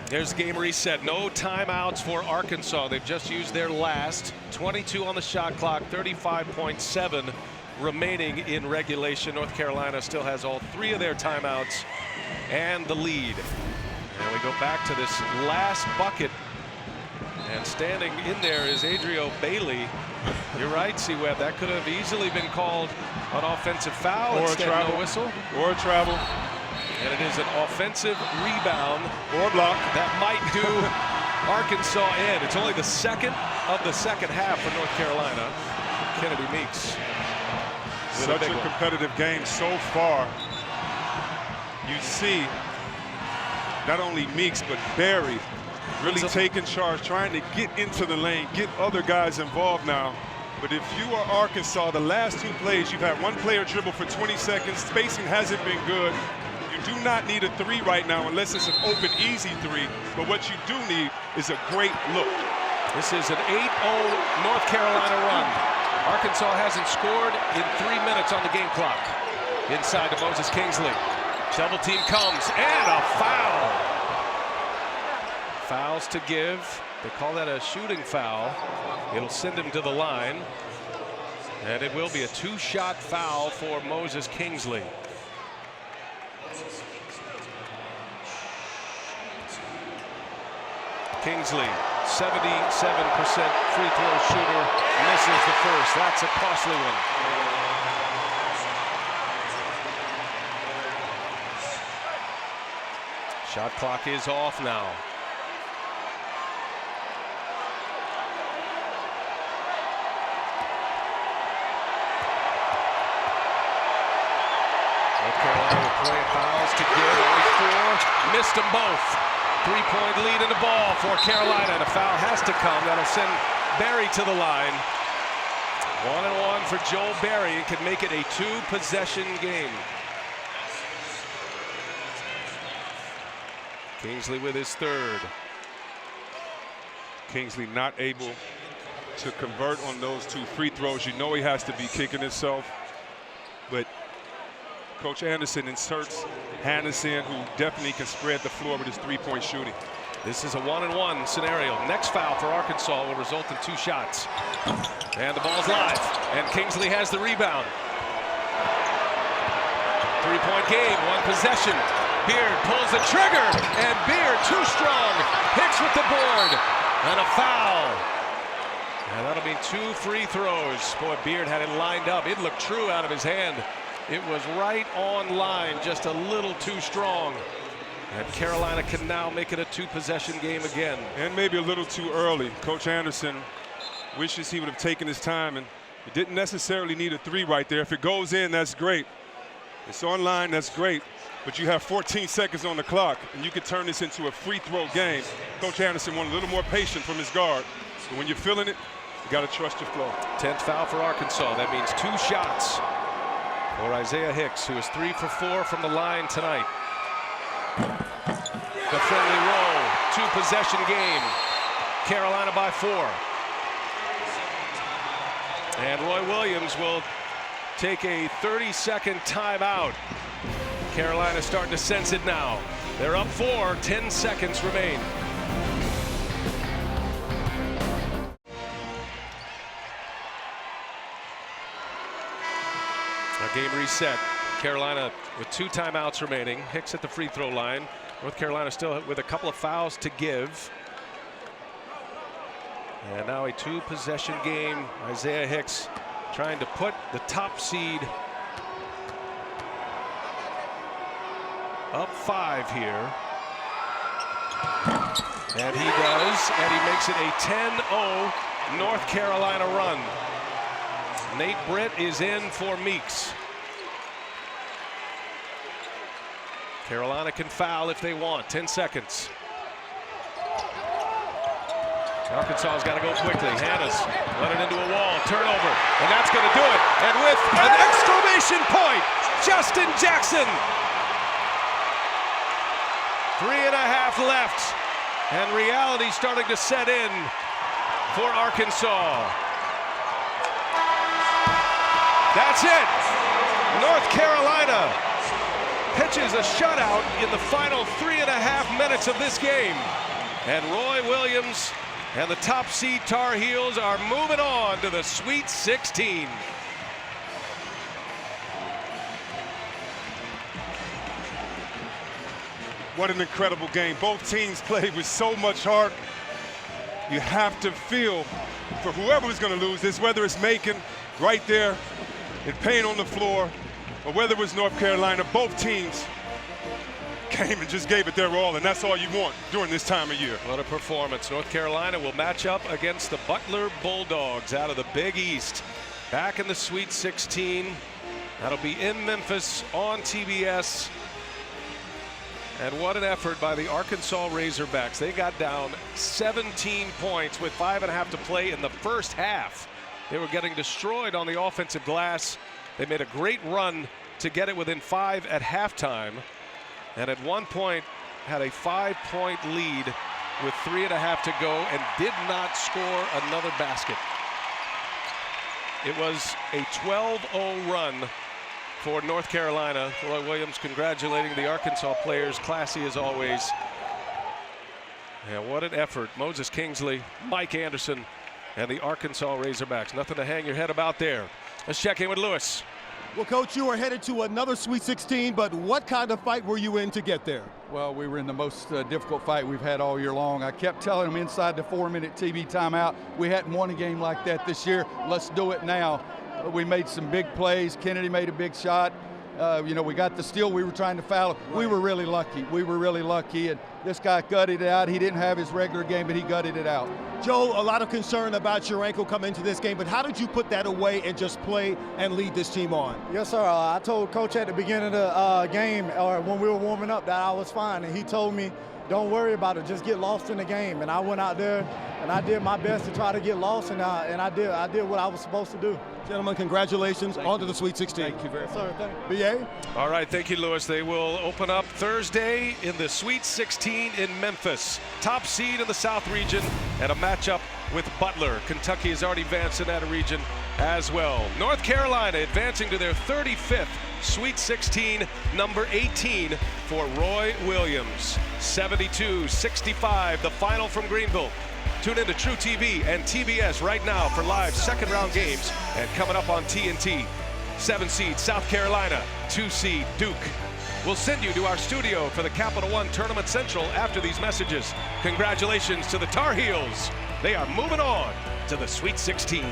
There's game reset. No timeouts for Arkansas. They've just used their last. 22 on the shot clock, 35.7 remaining in regulation. North Carolina still has all 3 of their timeouts and the lead. And we go back to this last bucket. And standing in there is Adrio Bailey. You're right, C-Web. That could have easily been called an offensive foul. Or a Instead, travel. no whistle. Or a travel. And it is an offensive rebound. Or a block. That might do Arkansas in. It's only the second of the second half for North Carolina. Kennedy Meeks. Such a competitive game so far. You see not only Meeks, but Barry really taking charge, trying to get into the lane, get other guys involved now. But if you are Arkansas, the last 2 plays, you've had 1 player dribble for 20 seconds. Spacing hasn't been good. You do not need a 3 right now unless it's an open, easy 3. But what you do need is a great look. This is an 8-0 North Carolina run. Arkansas hasn't scored in 3 minutes on the game clock. Inside to Moses Kingsley. Double team comes, and a foul. Fouls to give. They call that a shooting foul. It'll send him to the line. And it will be a 2-shot foul for Moses Kingsley. Kingsley, 77% free throw shooter, misses the first. That's a costly one. Shot clock is off now. North Carolina will play fouls to give. Only 4, missed them both. 3-point lead in the ball for Carolina, and a foul has to come. That'll send Barry to the line. 1-and-1 for Joel Barry, and can make it a 2-possession game. Kingsley with his 3rd. Kingsley not able to convert on those 2 free throws. You know he has to be kicking himself, but Coach Anderson inserts Hannison, who definitely can spread the floor with his 3-point shooting. This is a 1-and-1 scenario. Next foul for Arkansas will result in 2 shots. And the ball's live, and Kingsley has the rebound. Three-point game, one possession. Beard pulls the trigger, and Beard too strong. Hicks with the board, and a foul. And that'll be 2 free throws. Boy, Beard had it lined up. It looked true out of his hand. It was right on line, just a little too strong. And Carolina can now make it a 2-possession game again. And maybe a little too early. Coach Anderson wishes he would have taken his time, and he didn't necessarily need a 3 right there. If it goes in, that's great. It's online, that's great. But you have 14 seconds on the clock, and you could turn this into a free throw game. Coach Anderson wanted a little more patience from his guard. So when you're feeling it, you got to trust your flow. 10th foul for Arkansas. That means 2 shots for Isaiah Hicks, who is 3 for 4 from the line tonight. The friendly roll, 2-possession game. Carolina by 4. And Roy Williams will take a 30-second timeout. Carolina starting to sense it now. They're up 4, 10 seconds remain. Our game reset. Carolina with 2 timeouts remaining. Hicks at the free throw line. North Carolina still with a couple of fouls to give. And now a 2-possession game. Isaiah Hicks trying to put the top seed up 5 here. And he does, and he makes it a 10-0 North Carolina run. Nate Britt is in for Meeks. Carolina can foul if they want. 10 seconds. Arkansas has got to go quickly. Hanna's running into a wall. Turnover. And that's going to do it. And with an exclamation point, Justin Jackson. 3.5 left. And reality starting to set in for Arkansas. That's it. North Carolina pitches a shutout in the final 3.5 minutes of this game. And Roy Williams and the top seed Tar Heels are moving on to the Sweet 16. What an incredible game. Both teams played with so much heart. You have to feel for whoever is going to lose this, whether it's Macon right there in pain on the floor, or whether it was North Carolina. Both teams came and just gave it their all, and that's all you want during this time of year. What a performance. North Carolina will match up against the Butler Bulldogs out of the Big East. Back in the Sweet 16. That'll be in Memphis on TBS. And what an effort by the Arkansas Razorbacks. They got down 17 points with 5.5 to play in the first half. They were getting destroyed on the offensive glass. They made a great run to get it within 5 at halftime. And at one point had a 5-point lead with 3.5 to go and did not score another basket. It was a 12-0 run for North Carolina. Roy Williams congratulating the Arkansas players, classy as always. And what an effort. Moses Kingsley, Mike Anderson, and the Arkansas Razorbacks. Nothing to hang your head about there. Let's check in with Lewis. Well, Coach, you are headed to another Sweet 16, but what kind of fight were you in to get there? Well, we were in the most difficult fight we've had all year long. I kept telling them inside the 4-minute TV timeout, we hadn't won a game like that this year. Let's do it now. We made some big plays. Kennedy made a big shot. We got the steal. We were trying to foul. Right. We were really lucky. And this guy gutted it out. He didn't have his regular game, but he gutted it out. Joe, a lot of concern about your ankle coming into this game, but how did you put that away and just play and lead this team on? Yes, sir. I told Coach at the beginning of the game, or when we were warming up, that I was fine. And he told me, don't worry about it. Just get lost in the game. And I went out there, and I did my best to try to get lost, and I did what I was supposed to do. Gentlemen, congratulations on to the Sweet 16. Thank you very much. Sir, thank you. BA? All right, thank you, Lewis. They will open up Thursday in the Sweet 16 in Memphis. Top seed in the South region and a matchup with Butler. Kentucky has already advanced in that region as well. North Carolina advancing to their 35th Sweet 16, number 18 for Roy Williams. 72-65, the final from Greenville. Tune in to True TV and TBS right now for live second-round games. And coming up on TNT, 7 seed South Carolina 2 seed Duke. We'll send you to our studio for the Capital One Tournament Central after these messages. Congratulations to the Tar Heels. They are moving on to the Sweet 16.